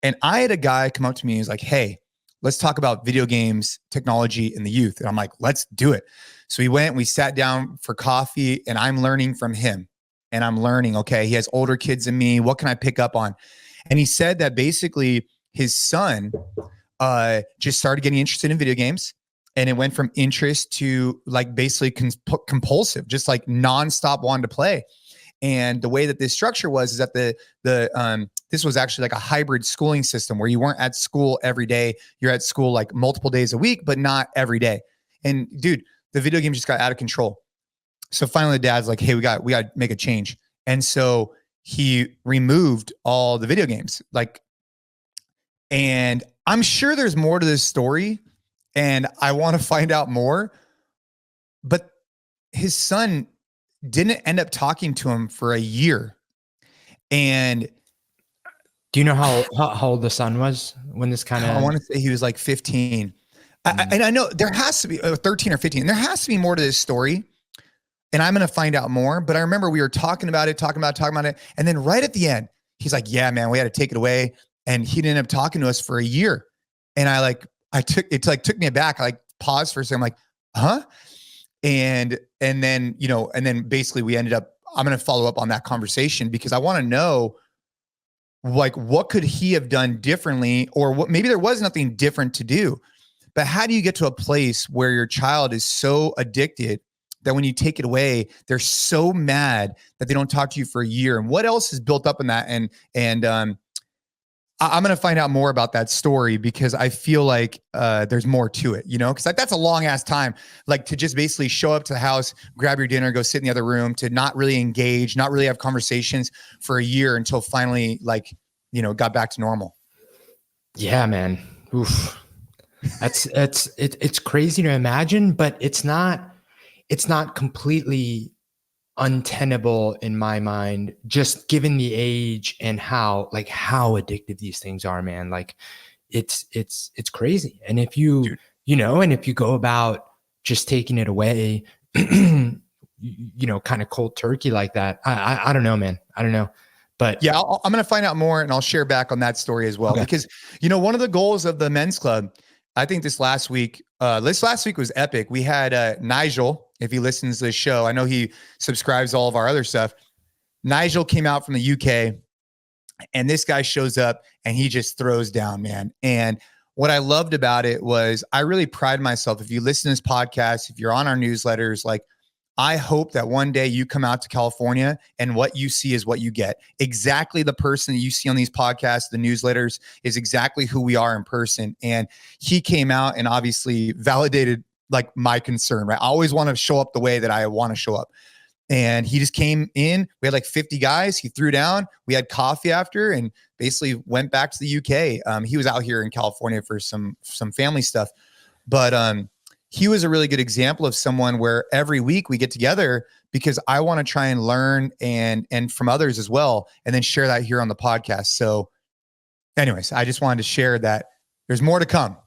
and I had a guy come up to me and he's like, hey, let's talk about video games, technology, and the youth. And I'm like, let's do it. So we sat down for coffee, and I'm learning from him, and I'm learning, okay, he has older kids than me. What can I pick up on? And he said that basically his son just started getting interested in video games, and it went from interest to like basically compulsive, just like nonstop wanting to play. And the way that this structure was is that this was actually like a hybrid schooling system where you weren't at school every day. You're at school like multiple days a week, but not every day. And dude, the video game just got out of control. So finally the dad's like, hey, we got to make a change. And so he removed all the video games. And I'm sure there's more to this story, and I want to find out more. But his son didn't end up talking to him for a year. And do you know how old the son was when this kind of? I want to say he was like 15. And I know there has to be 13 or 15. There has to be more to this story, and I'm going to find out more. But I remember we were talking about it. And then right at the end, he's like, yeah, man, we had to take it away. And he didn't end up talking to us for a year. And took me aback. I like paused for a second. I'm like, huh? And then basically we ended up, I'm going to follow up on that conversation because I want to know, like, what could he have done differently, or what, maybe there was nothing different to do, but how do you get to a place where your child is so addicted that when you take it away, they're so mad that they don't talk to you for a year? And what else is built up in that? And I'm going to find out more about that story because I feel like there's more to it, because like, that's a long ass time, like to just basically show up to the house, grab your dinner, go sit in the other room, to not really engage, not really have conversations for a year until finally, like, got back to normal. Yeah, man. Oof. It's crazy to imagine, but it's not completely untenable in my mind, just given the age and how addictive these things are, man. Like, it's crazy. And if you, Dude. and if you go about just taking it away, kind of cold turkey like that, I don't know, man. I don't know. But yeah, I'm going to find out more and I'll share back on that story as well. Okay. Because, one of the goals of the men's club, I think this last week was epic. We had Nigel, if he listens to the show, I know he subscribes to all of our other stuff. Nigel came out from the UK and this guy shows up and he just throws down, man. And what I loved about it was I really pride myself. If you listen to this podcast, if you're on our newsletters, like, I hope that one day you come out to California and what you see is what you get. Exactly the person that you see on these podcasts, the newsletters, is exactly who we are in person. And he came out and obviously validated like my concern, right? I always want to show up the way that I want to show up. And he just came in. We had like 50 guys. He threw down. We had coffee after and basically went back to the UK. He was out here in California for some family stuff. But he was a really good example of someone where every week we get together because I want to try and learn and from others as well, and then share that here on the podcast. So anyways, I just wanted to share that there's more to come.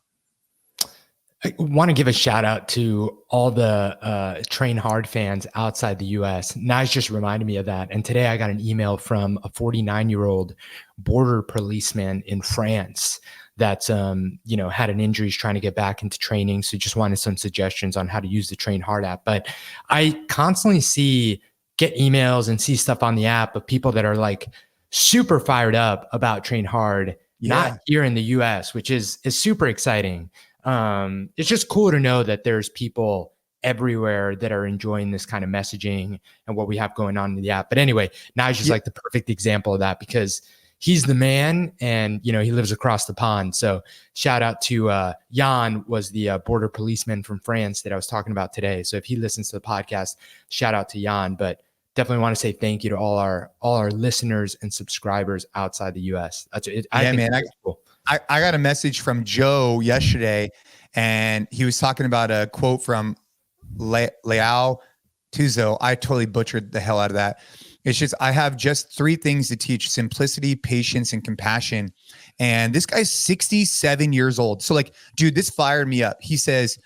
I want to give a shout out to all the Train Hard fans outside the US. Nige just reminded me of that. And today I got an email from a 49-year-old border policeman in France that's, had an injury, is trying to get back into training. So just wanted some suggestions on how to use the Train Hard app. But I constantly get emails and see stuff on the app of people that are like super fired up about Train Hard, not here in the US, which is super exciting. It's just cool to know that there's people everywhere that are enjoying this kind of messaging and what we have going on in the app. But anyway, Nigel's like the perfect example of that because he's the man and, he lives across the pond. So shout out to Jan, was the border policeman from France that I was talking about today. So if he listens to the podcast, shout out to Jan. But definitely want to say thank you to all our listeners and subscribers outside the US. Cool. I got a message from Joe yesterday, and he was talking about a quote from Lao Tzu. I totally butchered the hell out of that. It's just, I have just 3 things to teach: simplicity, patience, and compassion. And this guy's 67 years old. So like, dude, this fired me up. He says,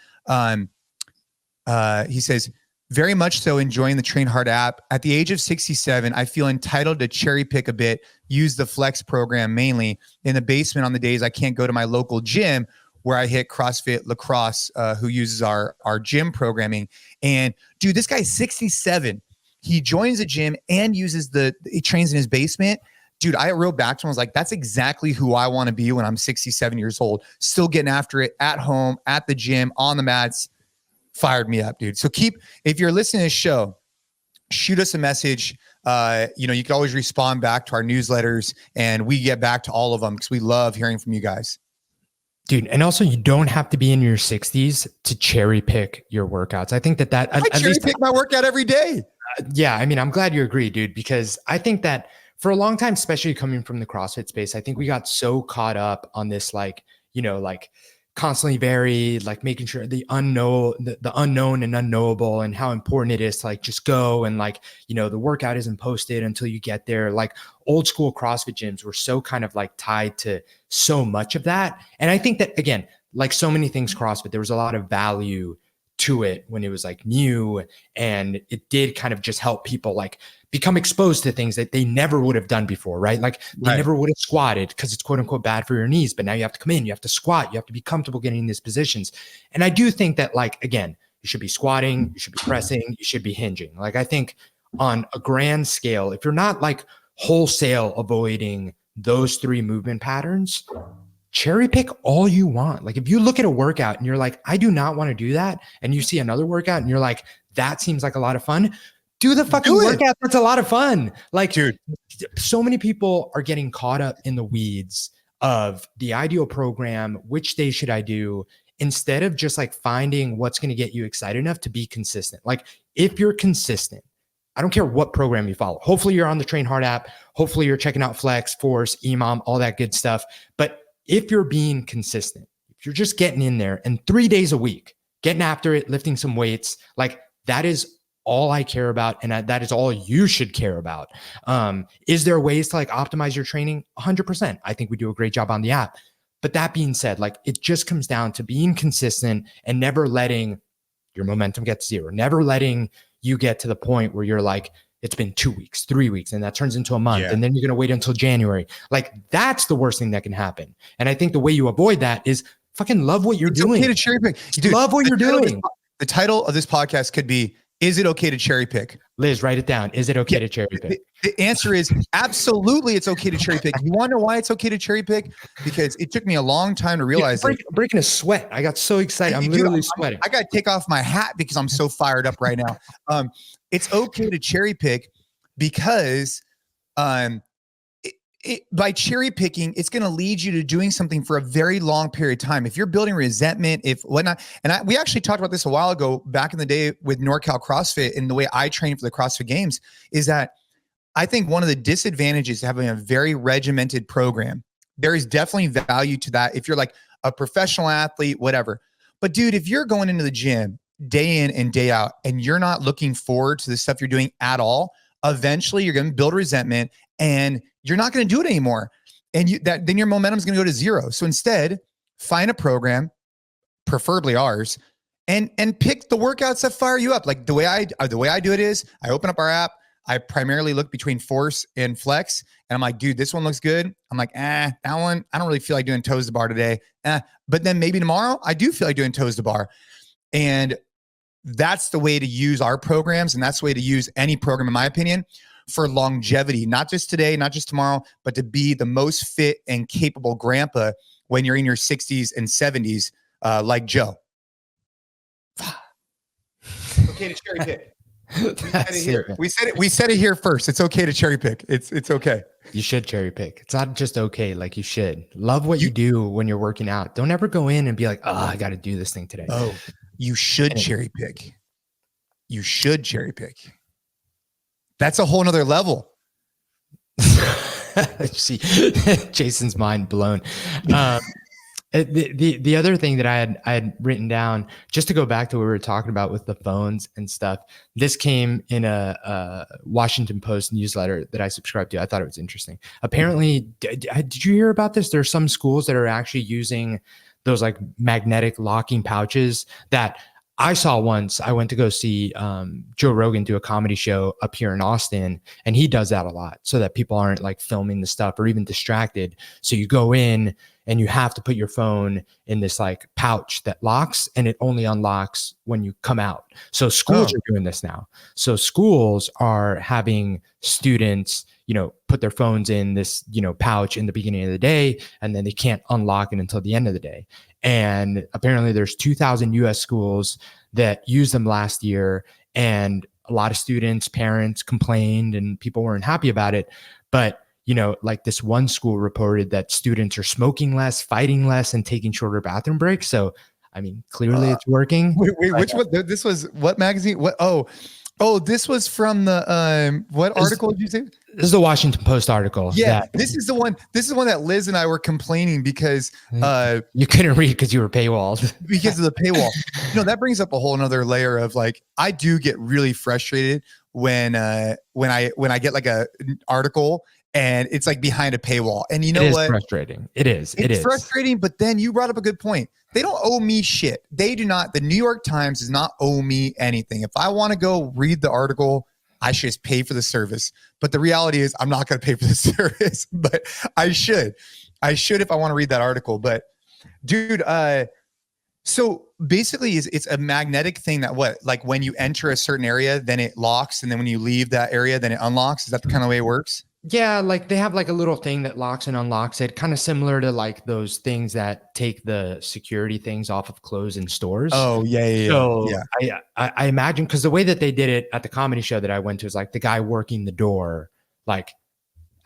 very much so enjoying the Train Hard app. At the age of 67, I feel entitled to cherry pick a bit, use the Flex program mainly in the basement on the days I can't go to my local gym where I hit CrossFit Lacrosse, who uses our gym programming. And dude, this guy's 67. He joins a gym and he trains in his basement. Dude, I wrote back to him. I was like, that's exactly who I want to be when I'm 67 years old, still getting after it at home, at the gym, on the mats. Fired me up, dude. So if you're listening to this show, shoot us a message. You can always respond back to our newsletters and we get back to all of them because we love hearing from you guys. Dude, and also you don't have to be in your 60s to cherry pick your workouts. I think that I cherry pick my workout every day. Yeah, I mean, I'm glad you agree, dude, because I think that for a long time, especially coming from the CrossFit space, I think we got so caught up on this, constantly varied, like making sure the unknown and unknowable, and how important it is to like just go and the workout isn't posted until you get there. Like old school CrossFit gyms were so kind of like tied to so much of that. And I think that, again, like so many things CrossFit, there was a lot of value to it when it was like new, and it did kind of just help people like become exposed to things that they never would have done before, right? Like they never would have squatted because it's quote unquote bad for your knees, but now you have to come in, you have to squat, you have to be comfortable getting in these positions. And I do think that, like, again, you should be squatting, you should be pressing, you should be hinging. Like, I think on a grand scale, if you're not like wholesale avoiding those 3 movement patterns, cherry pick all you want. Like if you look at a workout and you're like, I do not want to do that, and you see another workout and you're like, that seems like a lot of fun, do the fucking workout. That's a lot of fun. Like, dude, so many people are getting caught up in the weeds of the ideal program, which day should I do, instead of just like finding what's going to get you excited enough to be consistent. Like if you're consistent, I don't care what program you follow. Hopefully you're on the Train Hard app. Hopefully you're checking out Flex, Force, EMOM, all that good stuff. But if you're being consistent, if you're just getting in there and 3 days a week, getting after it, lifting some weights, like that is all I care about. And that is all you should care about. Is there ways to like optimize your training? 100%. I think we do a great job on the app, But that being said, like it just comes down to being consistent and never letting your momentum get to zero, never letting you get to the point where you're like, it's been 2 weeks, 3 weeks, and that turns into a month. Yeah. And then you're going to wait until January. Like that's the worst thing that can happen. And I think the way you avoid that is fucking love what you're doing. It's okay to cherry pick. Dude, love what you're doing. The title of this podcast could be, is it okay to cherry pick? Liz, write it down. Is it okay to cherry pick? The answer is absolutely it's okay to cherry pick. You want to know why it's okay to cherry pick? Because it took me a long time to realize breaking a sweat. I got so excited. I'm literally sweating. I got to take off my hat because I'm so fired up right now. It's okay to cherry pick because by cherry picking, it's going to lead you to doing something for a very long period of time. If you're building resentment, if whatnot, and we actually talked about this a while ago back in the day with NorCal CrossFit, and the way I train for the CrossFit Games is that I think one of the disadvantages to having a very regimented program, there is definitely value to that if you're like a professional athlete, whatever. But dude, if you're going into the gym day in and day out and you're not looking forward to the stuff you're doing at all, eventually you're going to build resentment and you're not going to do it anymore. And then your momentum is going to go to zero. So instead, find a program, preferably ours, and pick the workouts that fire you up. Like the way I do it is I open up our app. I primarily look between force and flex. And I'm like, dude, this one looks good. I'm like, that one, I don't really feel like doing toes to bar today. But then maybe tomorrow I do feel like doing toes to bar. And that's the way to use our programs. And that's the way to use any program, in my opinion, for longevity, not just today, not just tomorrow, but to be the most fit and capable grandpa when you're in your 60s and 70s, like Joe. Okay to cherry pick. We said it here first. It's okay to cherry pick. It's okay. You should cherry pick. It's not just okay. Like you should love what you do when you're working out. Don't ever go in and be like, oh, I got to do this thing today. Oh, you should cherry pick. You should cherry pick. That's a whole nother level. See, Jason's mind blown. The other thing that I had written down, just to go back to what we were talking about with the phones and stuff, this came in a Washington Post newsletter that I subscribed to. I thought it was interesting. Apparently, did you hear about this? There are some schools that are actually using those like magnetic locking pouches that I saw once. I went to go see Joe Rogan do a comedy show up here in Austin, and he does that a lot so that people aren't like filming the stuff or even distracted. So you go in and you have to put your phone in this like pouch that locks, and it only unlocks when you come out. So schools are doing this now. So schools are having students, put their phones in this, pouch in the beginning of the day, and then they can't unlock it until the end of the day. And apparently there's 2,000 US schools that used them last year. And a lot of students, parents complained and people weren't happy about it. But, like this one school reported that students are smoking less, fighting less, and taking shorter bathroom breaks. So, I mean, clearly it's working. Wait, which one? This was what magazine? What? Oh, this was from the, what article did you say? This is the Washington Post article. Yeah, this is the one that Liz and I were complaining because you couldn't read because you were paywalled. Because of the paywall. That brings up a whole nother layer of like, I do get really frustrated when I get like an article and it's like behind a paywall. And you know what? Frustrating. It's frustrating, but then you brought up a good point. They don't owe me shit. They do not. The New York Times does not owe me anything. If I want to go read the article, I should just pay for the service. But the reality is I'm not going to pay for the service, but I should. I should if I want to read that article. But dude, so basically it's a magnetic thing that like when you enter a certain area, then it locks. And then when you leave that area, then it unlocks. Is that the kind of way it works? Yeah, like they have like a little thing that locks and unlocks it, kind of similar to like those things that take the security things off of clothes in stores. Oh, yeah. So yeah. I imagine, because the way that they did it at the comedy show that I went to is like the guy working the door, like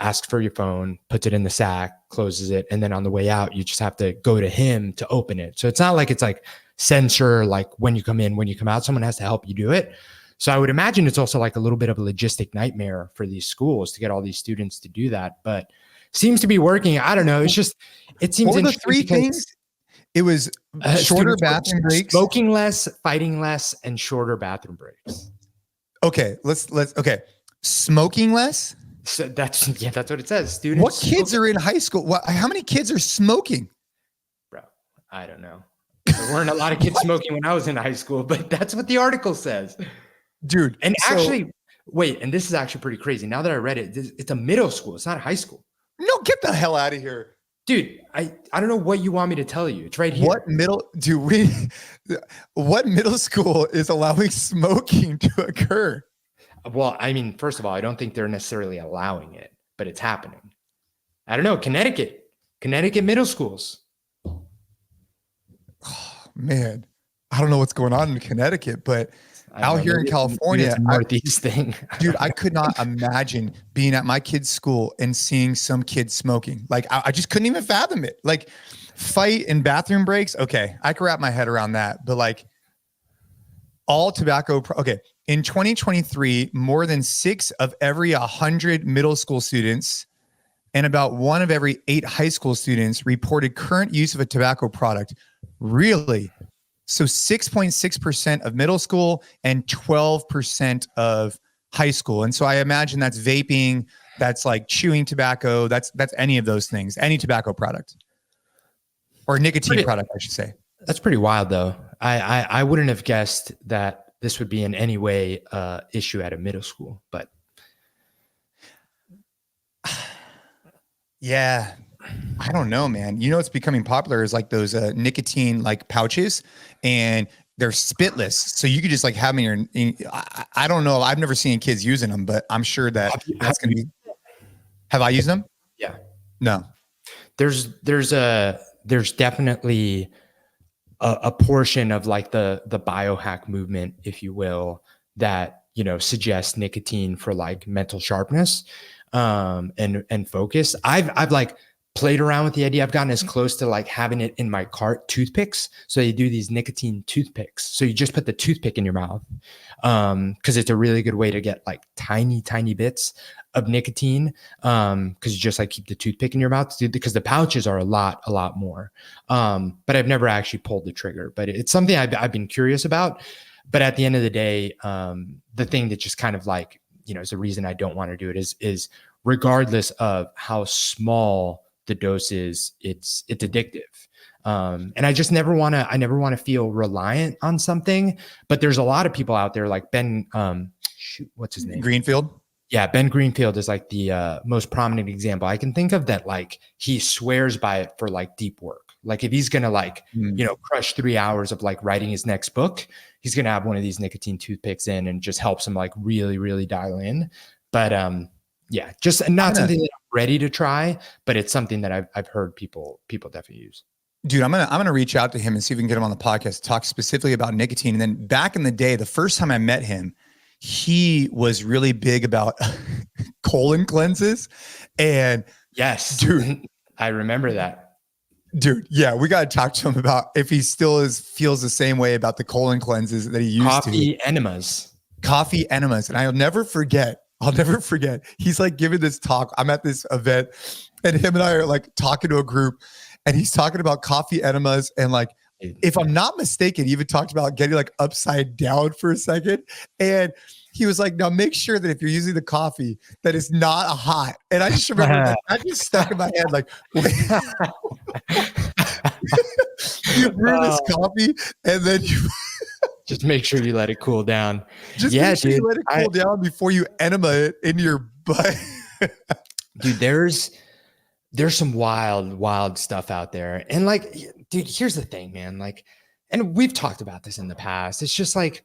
asks for your phone, puts it in the sack, closes it, and then on the way out, you just have to go to him to open it. So it's not like it's like sensor, like when you come in, when you come out, someone has to help you do it. So I would imagine it's also like a little bit of a logistic nightmare for these schools to get all these students to do that, but seems to be working. I don't know. It's just, it seems interesting. The three things, it was shorter bathroom breaks, smoking less, fighting less, and shorter bathroom breaks. Okay. Okay. Smoking less. So that's what it says. Students. What kids are in high school? How many kids are smoking? I don't know. There weren't a lot of kids smoking when I was in high school, but that's what the article says. Dude. And actually, wait, and this is actually pretty crazy. Now that I read it, it's a middle school. It's not high school. No, get the hell out of here. Dude, I don't know what you want me to tell you. It's right here. What middle school is allowing smoking to occur? Well, I mean, first of all, I don't think they're necessarily allowing it, but it's happening. I don't know. Connecticut middle schools. Oh, man, I don't know what's going on in Connecticut, but out here in California, Northeast thing. Dude, I could not imagine being at my kid's school and seeing some kids smoking. Like, I just couldn't even fathom it. Like, fight and bathroom breaks. Okay, I can wrap my head around that. But like, all tobacco. Okay, in 2023, more than 6 of every 100 middle school students and about 1 of every 8 high school students reported current use of a tobacco product. Really? So 6.6% of middle school and 12% of high school. And so I imagine that's vaping, that's like chewing tobacco, that's any of those things, any tobacco product or nicotine product, I should say. That's pretty wild though. I wouldn't have guessed that this would be in any way issue at a middle school, but yeah. I don't know, man. You know, what's becoming popular is like those nicotine like pouches, and they're spitless. So you could just like have them in your, I don't know. I've never seen kids using them, but I'm sure that that's going to be, have I used them? Yeah. No. There's definitely a portion of like the biohack movement, if you will, that, you know, suggests nicotine for like mental sharpness and focus. I've like played around with the idea. I've gotten as close to like having it in my cart toothpicks. So you do these nicotine toothpicks. So you just put the toothpick in your mouth because it's a really good way to get like tiny bits of nicotine because you just like keep the toothpick in your mouth because the pouches are a lot more. But I've never actually pulled the trigger. But it's something I've been curious about. But at the end of the day, the thing that just kind of like, you know, is the reason I don't want to do it is regardless of how small the dose is, it's addictive. And I just never want to feel reliant on something, but there's a lot of people out there like Ben, what's his name? Greenfield. Yeah. Ben Greenfield is like the most prominent example I can think of that like he swears by it for like deep work. Like if he's going to like, you know, crush 3 hours of like writing his next book, he's going to have one of these nicotine toothpicks in and just helps him like really dial in. But, yeah, just not something that I'm ready to try, but it's something that I've heard people definitely use. Dude, I'm gonna reach out to him and see if we can get him on the podcast, talk specifically about nicotine. And then back in the day, the first time I met him, he was really big about colon cleanses. And yes, dude, I remember that. Dude, yeah, we got to talk to him about if he still feels the same way about the colon cleanses that he used Coffee enemas. Coffee enemas. And I'll never forget. He's like giving this talk. I'm at this event and him and I are like talking to a group and he's talking about coffee enemas. And like, if I'm not mistaken, he even talked about getting like upside down for a second. And he was like, now make sure that if you're using the coffee, that it's not hot. And I just remember that just stuck in my head. Like, you brew this coffee and then you just make sure you let it cool down. Just make sure you let it cool down before you enema it in your butt. Dude, there's some wild stuff out there. And like, dude, here's the thing, man. Like, and we've talked about this in the past. It's just like,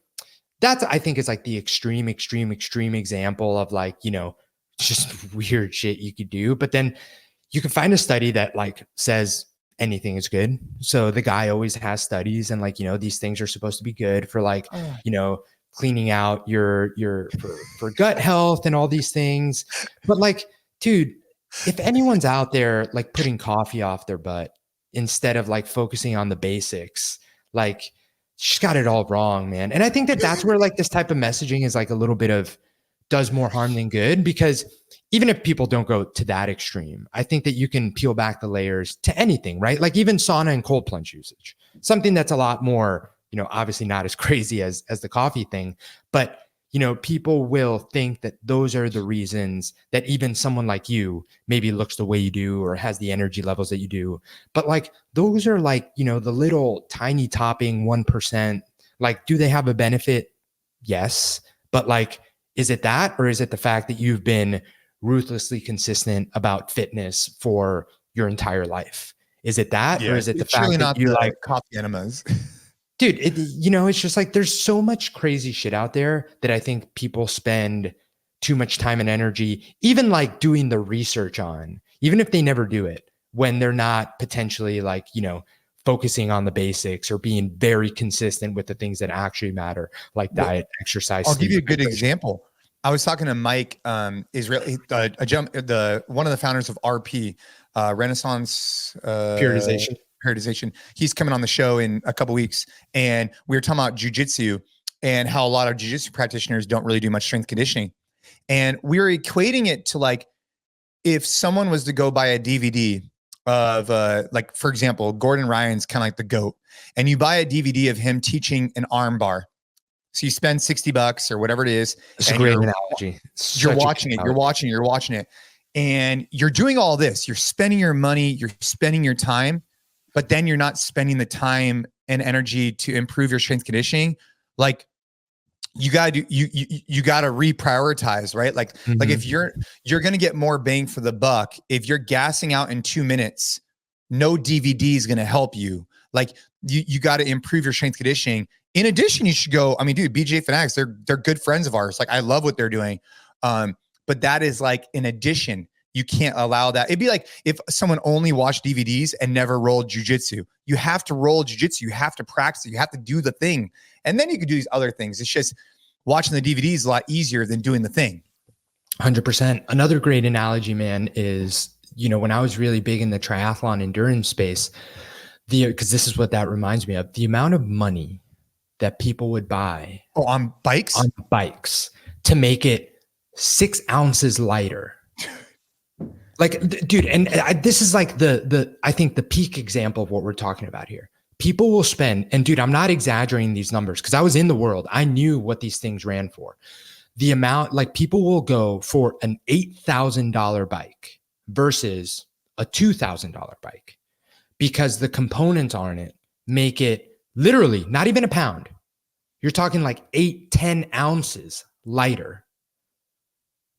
that's, I think it's like the extreme example of like, you know, just weird shit you could do. But then you can find a study that like says anything is good. So the guy always has studies and like, you know, these things are supposed to be good for like, you know, cleaning out your for gut health and all these things. But like, dude, if anyone's out there like putting coffee off their butt instead of like focusing on the basics, like she's got it all wrong, man. And I think that that's where like this type of messaging is like a little bit of does more harm than good, because even if people don't go to that extreme, I think that you can peel back the layers to anything, right? Like even sauna and cold plunge usage, something that's a lot more, you know, obviously not as crazy as the coffee thing, but people will think that those are the reasons that even someone like you maybe looks the way you do or has the energy levels that you do. But like, those are like, the little tiny topping 1%. Like, do they have a benefit? Yes. But like, is it that, or is it the fact that you've been ruthlessly consistent about fitness for your entire life? Is it that, or is it the it's fact surely that not you the like coffee enemas. dude, it's just like there's so much crazy shit out there that I think people spend too much time and energy, even like doing the research on, even if they never do it, when they're not potentially like, focusing on the basics or being very consistent with the things that actually matter, like diet, exercise. I'll give you a good hydration. example. I was talking to Mike, Israeli, one of the founders of RP, Renaissance Periodization. He's coming on the show in a couple weeks, and we were talking about jiu-jitsu and how a lot of jiu-jitsu practitioners don't really do much strength conditioning. And we were equating it to like, if someone was to go buy a DVD of like, for example, Gordon Ryan's kind of like the GOAT, and you buy a DVD of him teaching an arm bar. So you spend $60 or whatever it is. It's a great analogy. You're watching it, and you're doing all this. You're spending your money, you're spending your time, but then you're not spending the time and energy to improve your strength conditioning. Like, you gotta reprioritize, right? Like, like if you're gonna get more bang for the buck, if you're gassing out in 2 minutes, no DVD is gonna help you. Like, you got to improve your strength conditioning. In addition, you should go. I mean, dude, BJ Fanatics, they're good friends of ours. Like, I love what they're doing. But that is like in addition. You can't allow that. It'd be like if someone only watched DVDs and never rolled jujitsu. You have to roll jujitsu. You have to practice it. You have to do the thing. And then you can do these other things. It's just watching the DVD is a lot easier than doing the thing. 100%. Another great analogy, man, is, when I was really big in the triathlon endurance space, because this is what that reminds me of, the amount of money that people would buy on bikes to make it 6 ounces lighter. Like, dude, and this is like I think the peak example of what we're talking about here. People will spend, and dude, I'm not exaggerating these numbers because I was in the world. I knew what these things ran for. The amount, like, people will go for an $8,000 bike versus a $2,000 bike because the components on it make it literally not even a pound. You're talking like 8-10 ounces lighter.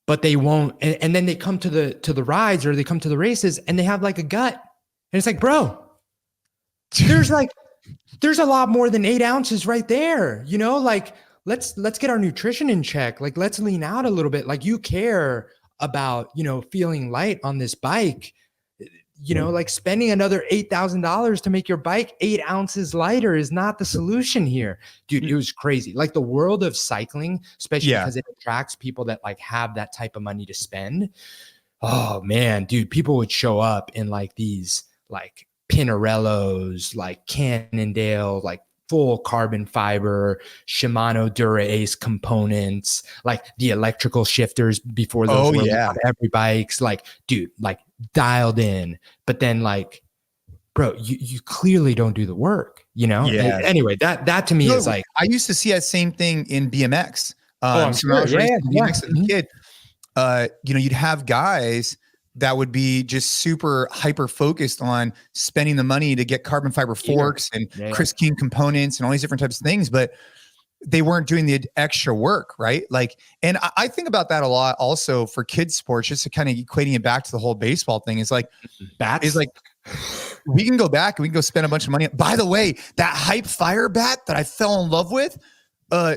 But they won't, and then they come to the rides or they come to the races and they have like a gut. And it's like, bro, there's a lot more than 8 ounces right there. Like, let's get our nutrition in check. Like, let's lean out a little bit. Like, you care about, feeling light on this bike. Like, spending another $8,000 to make your bike 8 ounces lighter is not the solution here. Dude, it was crazy. Like, the world of cycling, especially because it attracts people that like have that type of money to spend. Oh man, dude, people would show up in like these like Pinarellos, like Cannondale, like full carbon fiber, Shimano Dura Ace components, like the electrical shifters before those were on every bikes. Like, dude, like dialed in. But then like, bro, you clearly don't do the work, Anyway, that to me is like, I used to see that same thing in BMX. I'm sure. BMX as a kid, you'd have guys that would be just super hyper focused on spending the money to get carbon fiber forks and Chris King components and all these different types of things, but they weren't doing the extra work, right? Like, and I think about that a lot also for kids sports, just to kind of equating it back to the whole baseball thing is like, we can go back and we can go spend a bunch of money. By the way, that Hype Fire bat that I fell in love with,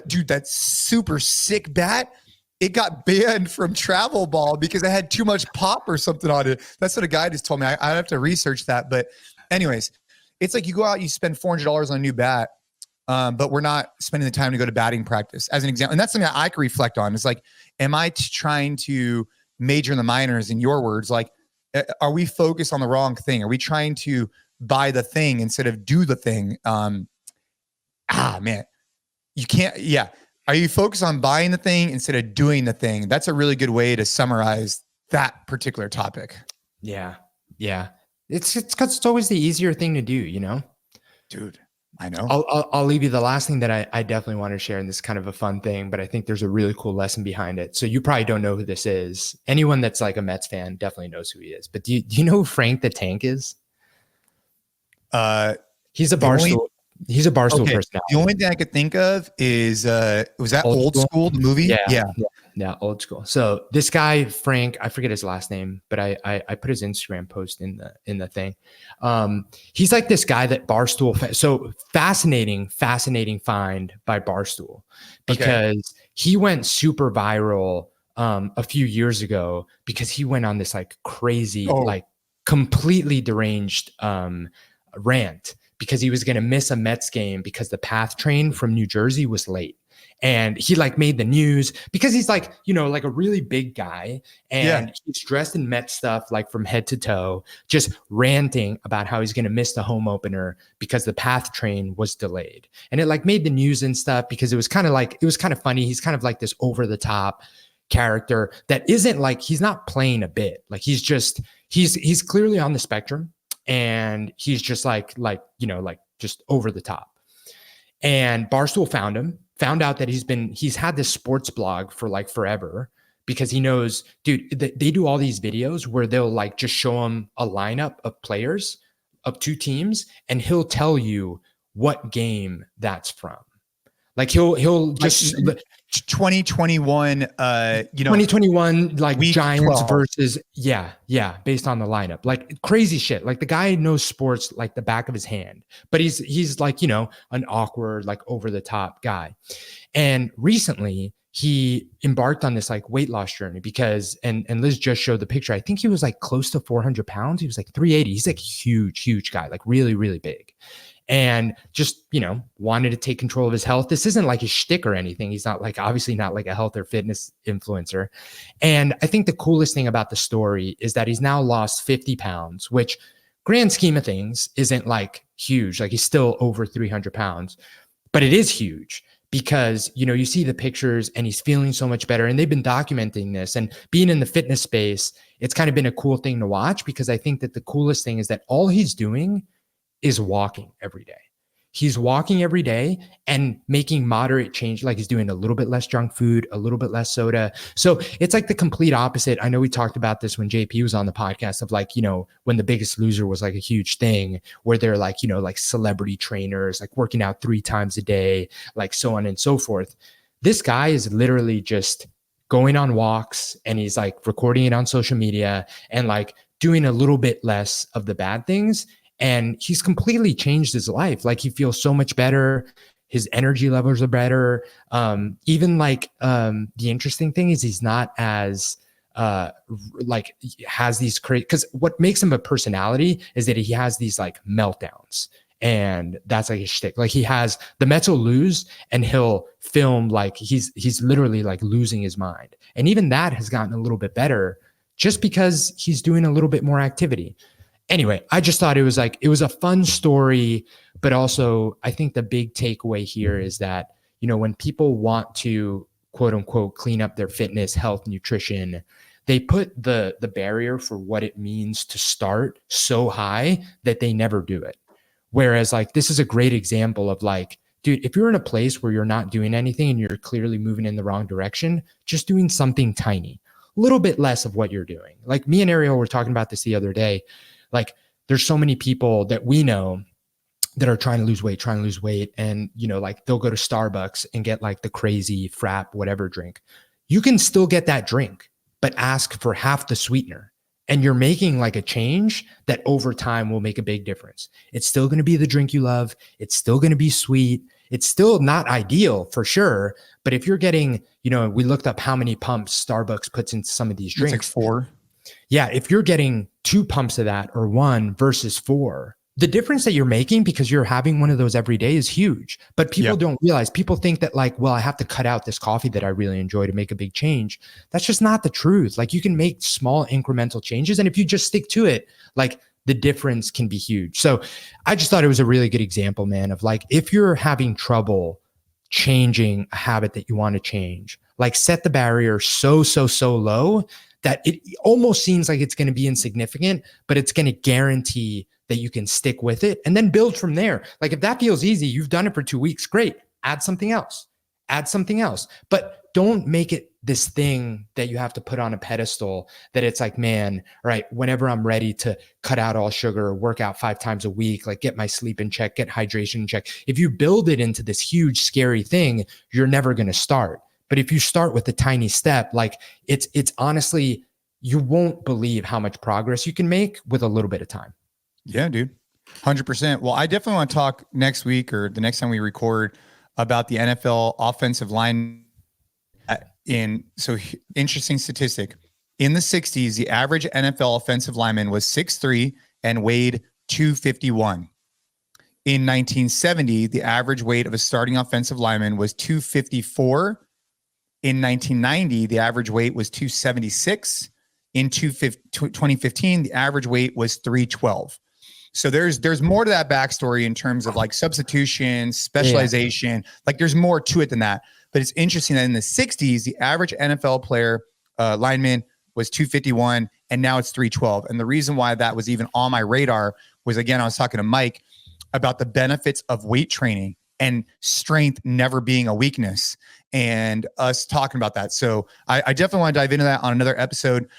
dude, that super sick bat, it got banned from travel ball because it had too much pop or something on it. That's what a guy just told me. I have to research that. But anyways, it's like you go out, you spend $400 on a new bat, but we're not spending the time to go to batting practice as an example. And that's something that I can reflect on. It's like, am I trying to major in the minors, in your words? Like, are we focused on the wrong thing? Are we trying to buy the thing instead of do the thing? Man, you can't. Yeah. Are you focused on buying the thing instead of doing the thing? That's a really good way to summarize that particular topic. Yeah. Yeah. It's because it's always the easier thing to do, Dude. I know. I'll leave you the last thing that I definitely want to share, and this is kind of a fun thing, but I think there's a really cool lesson behind it. So you probably don't know who this is. Anyone that's like a Mets fan definitely knows who he is. But do you know who Frank the Tank is? He's a Barstool. He's a Barstool personality. The only thing I could think of is was that Old School, the movie? Yeah, Old School. So this guy Frank, I forget his last name, but I put his Instagram post in the thing. He's like this guy that Barstool. So fascinating find by Barstool, because he went super viral a few years ago because he went on this like crazy, like completely deranged rant, because he was going to miss a Mets game because the PATH train from New Jersey was late. And he like made the news because he's like, you know, like a really big guy, and he's dressed in Met stuff, like from head to toe, just ranting about how he's going to miss the home opener because the PATH train was delayed. And it like made the news and stuff because it was kind of funny. He's kind of like this over the top character that isn't like, he's not playing a bit. Like he's clearly on the spectrum, and he's just like, you know, like just over the top. And Barstool found out that he's had this sports blog for like forever, because he knows, dude, they do all these videos where they'll like just show him a lineup of players of two teams, and he'll tell you what game that's from. Like he'll just 2021, 2021, like Giants 12. versus based on the lineup, like crazy shit. Like the guy knows sports like the back of his hand, but he's like, you know, an awkward, like over the top guy. And recently he embarked on this like weight loss journey because, and Liz just showed the picture. I think he was like close to 400 pounds. He was like 380. He's like huge guy, like really, really big. And just, you know, wanted to take control of his health. This isn't like a shtick or anything. He's not like, obviously not like a health or fitness influencer. And I think the coolest thing about the story is that he's now lost 50 pounds, which grand scheme of things isn't like huge. Like he's still over 300 pounds, but it is huge because, you know, you see the pictures and he's feeling so much better. And they've been documenting this, and being in the fitness space, it's kind of been a cool thing to watch, because I think that the coolest thing is that all he's doing is walking every day. He's walking every day and making moderate change. Like he's doing a little bit less junk food, a little bit less soda. So it's like the complete opposite. I know we talked about this when JP was on the podcast of like, you know, when The Biggest Loser was like a huge thing, where they're like, you know, like celebrity trainers, like working out 3 times a day, like so on and so forth. This guy is literally just going on walks, and he's like recording it on social media and like doing a little bit less of the bad things. And he's completely changed his life. Like he feels so much better. His energy levels are better. Even like the interesting thing is he's not as like has these crazy, because what makes him a personality is that he has these like meltdowns, and that's like his shtick. Like he has, the Mets will lose and he'll film like he's literally like losing his mind. And even that has gotten a little bit better just because he's doing a little bit more activity. Anyway, I just thought it was a fun story, but also I think the big takeaway here is that, you know, when people want to quote unquote clean up their fitness, health, nutrition, they put the barrier for what it means to start so high that they never do it. Whereas like, this is a great example of like, dude, if you're in a place where you're not doing anything and you're clearly moving in the wrong direction, just doing something tiny, a little bit less of what you're doing. Like me and Ariel were talking about this the other day. Like there's so many people that we know that are trying to lose weight. And, you know, like they'll go to Starbucks and get like the crazy frap, whatever drink. You can still get that drink, but ask for half the sweetener. And you're making like a change that over time will make a big difference. It's still going to be the drink you love. It's still going to be sweet. It's still not ideal for sure. But if you're getting, you know, we looked up how many pumps Starbucks puts into some of these drinks. It's like 4. Yeah, if you're getting 2 pumps of that or 1 versus 4, the difference that you're making because you're having one of those every day is huge. But people don't realize, people think that like, well, I have to cut out this coffee that I really enjoy to make a big change. That's just not the truth. Like you can make small incremental changes. And if you just stick to it, like the difference can be huge. So I just thought it was a really good example, man, of like, if you're having trouble changing a habit that you want to change, like set the barrier so low that it almost seems like it's going to be insignificant, but it's going to guarantee that you can stick with it and then build from there. Like if that feels easy, you've done it for 2 weeks, great. Add something else. But don't make it this thing that you have to put on a pedestal that it's like, man, all right, whenever I'm ready to cut out all sugar, work out 5 times a week, like get my sleep in check, get hydration in check. If you build it into this huge, scary thing, you're never going to start. But if you start with a tiny step, like it's honestly, you won't believe how much progress you can make with a little bit of time. Yeah, dude. 100%. Well, I definitely want to talk next week or the next time we record about the NFL offensive line. Interesting statistic. In the 60s, the average NFL offensive lineman was 6'3" and weighed 251. In 1970, the average weight of a starting offensive lineman was 254. In 1990, the average weight was 276. In 2015, the average weight was 312. So there's more to that backstory in terms of like substitution, specialization. Yeah. Like there's more to it than that. But it's interesting that in the 60s, the average NFL player lineman was 251, and now it's 312. And the reason why that was even on my radar was, again, I was talking to Mike about the benefits of weight training and strength never being a weakness, and us talking about that. So I definitely want to dive into that on another episode.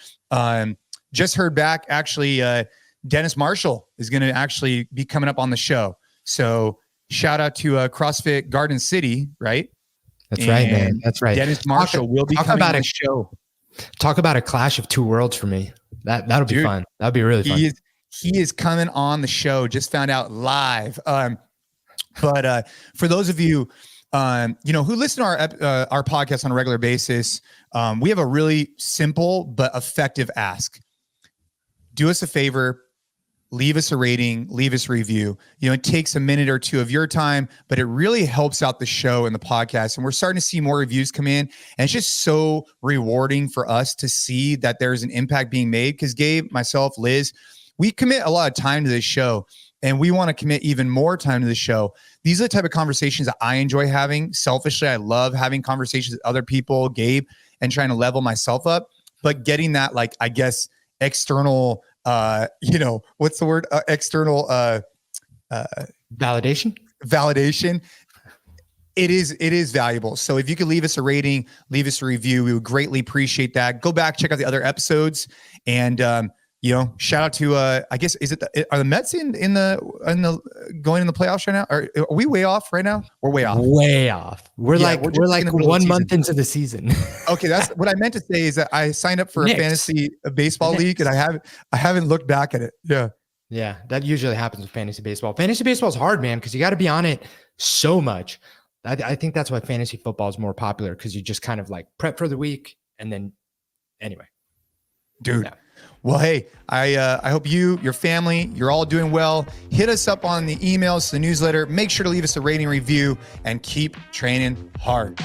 Just heard back, actually, Dennis Marshall is going to actually be coming up on the show. So shout out to CrossFit Garden City, right? That's right, man. That's right. Dennis Marshall will be coming on the show. Talk about a clash of two worlds for me. That'll be fun. That'll be really fun. He is coming on the show. Just found out live. But for those of you, who listen to our podcast on a regular basis, we have a really simple but effective ask. Do us a favor. Leave us a rating, leave us a review. It takes a minute or two of your time, but it really helps out the show and the podcast. And we're starting to see more reviews come in. And it's just so rewarding for us to see that there's an impact being made. Because Gabe, myself, Liz, we commit a lot of time to this show, and we want to commit even more time to the show. These are the type of conversations that I enjoy having. Selfishly, I love having conversations with other people, Gabe, and trying to level myself up. But getting that, like, I guess, external what's the word? External validation. It is valuable. So if you could leave us a rating, leave us a review, we would greatly appreciate that. Go back, check out the other episodes, and shout out to I guess are the Mets in the going in the playoffs right now? Are we way off right now? We're way off. Way off. We're like 1 month into the season. Okay, that's what I meant to say, is that I signed up for a fantasy baseball league, and I haven't looked back at it. Yeah. Yeah, that usually happens with fantasy baseball. Fantasy baseball is hard, man, because you got to be on it so much. I think that's why fantasy football is more popular, because you just kind of like prep for the week, and then anyway. Dude. Yeah. Well, hey, I hope you, your family, you're all doing well. Hit us up on the emails, the newsletter. Make sure to leave us a rating, review, and keep training hard.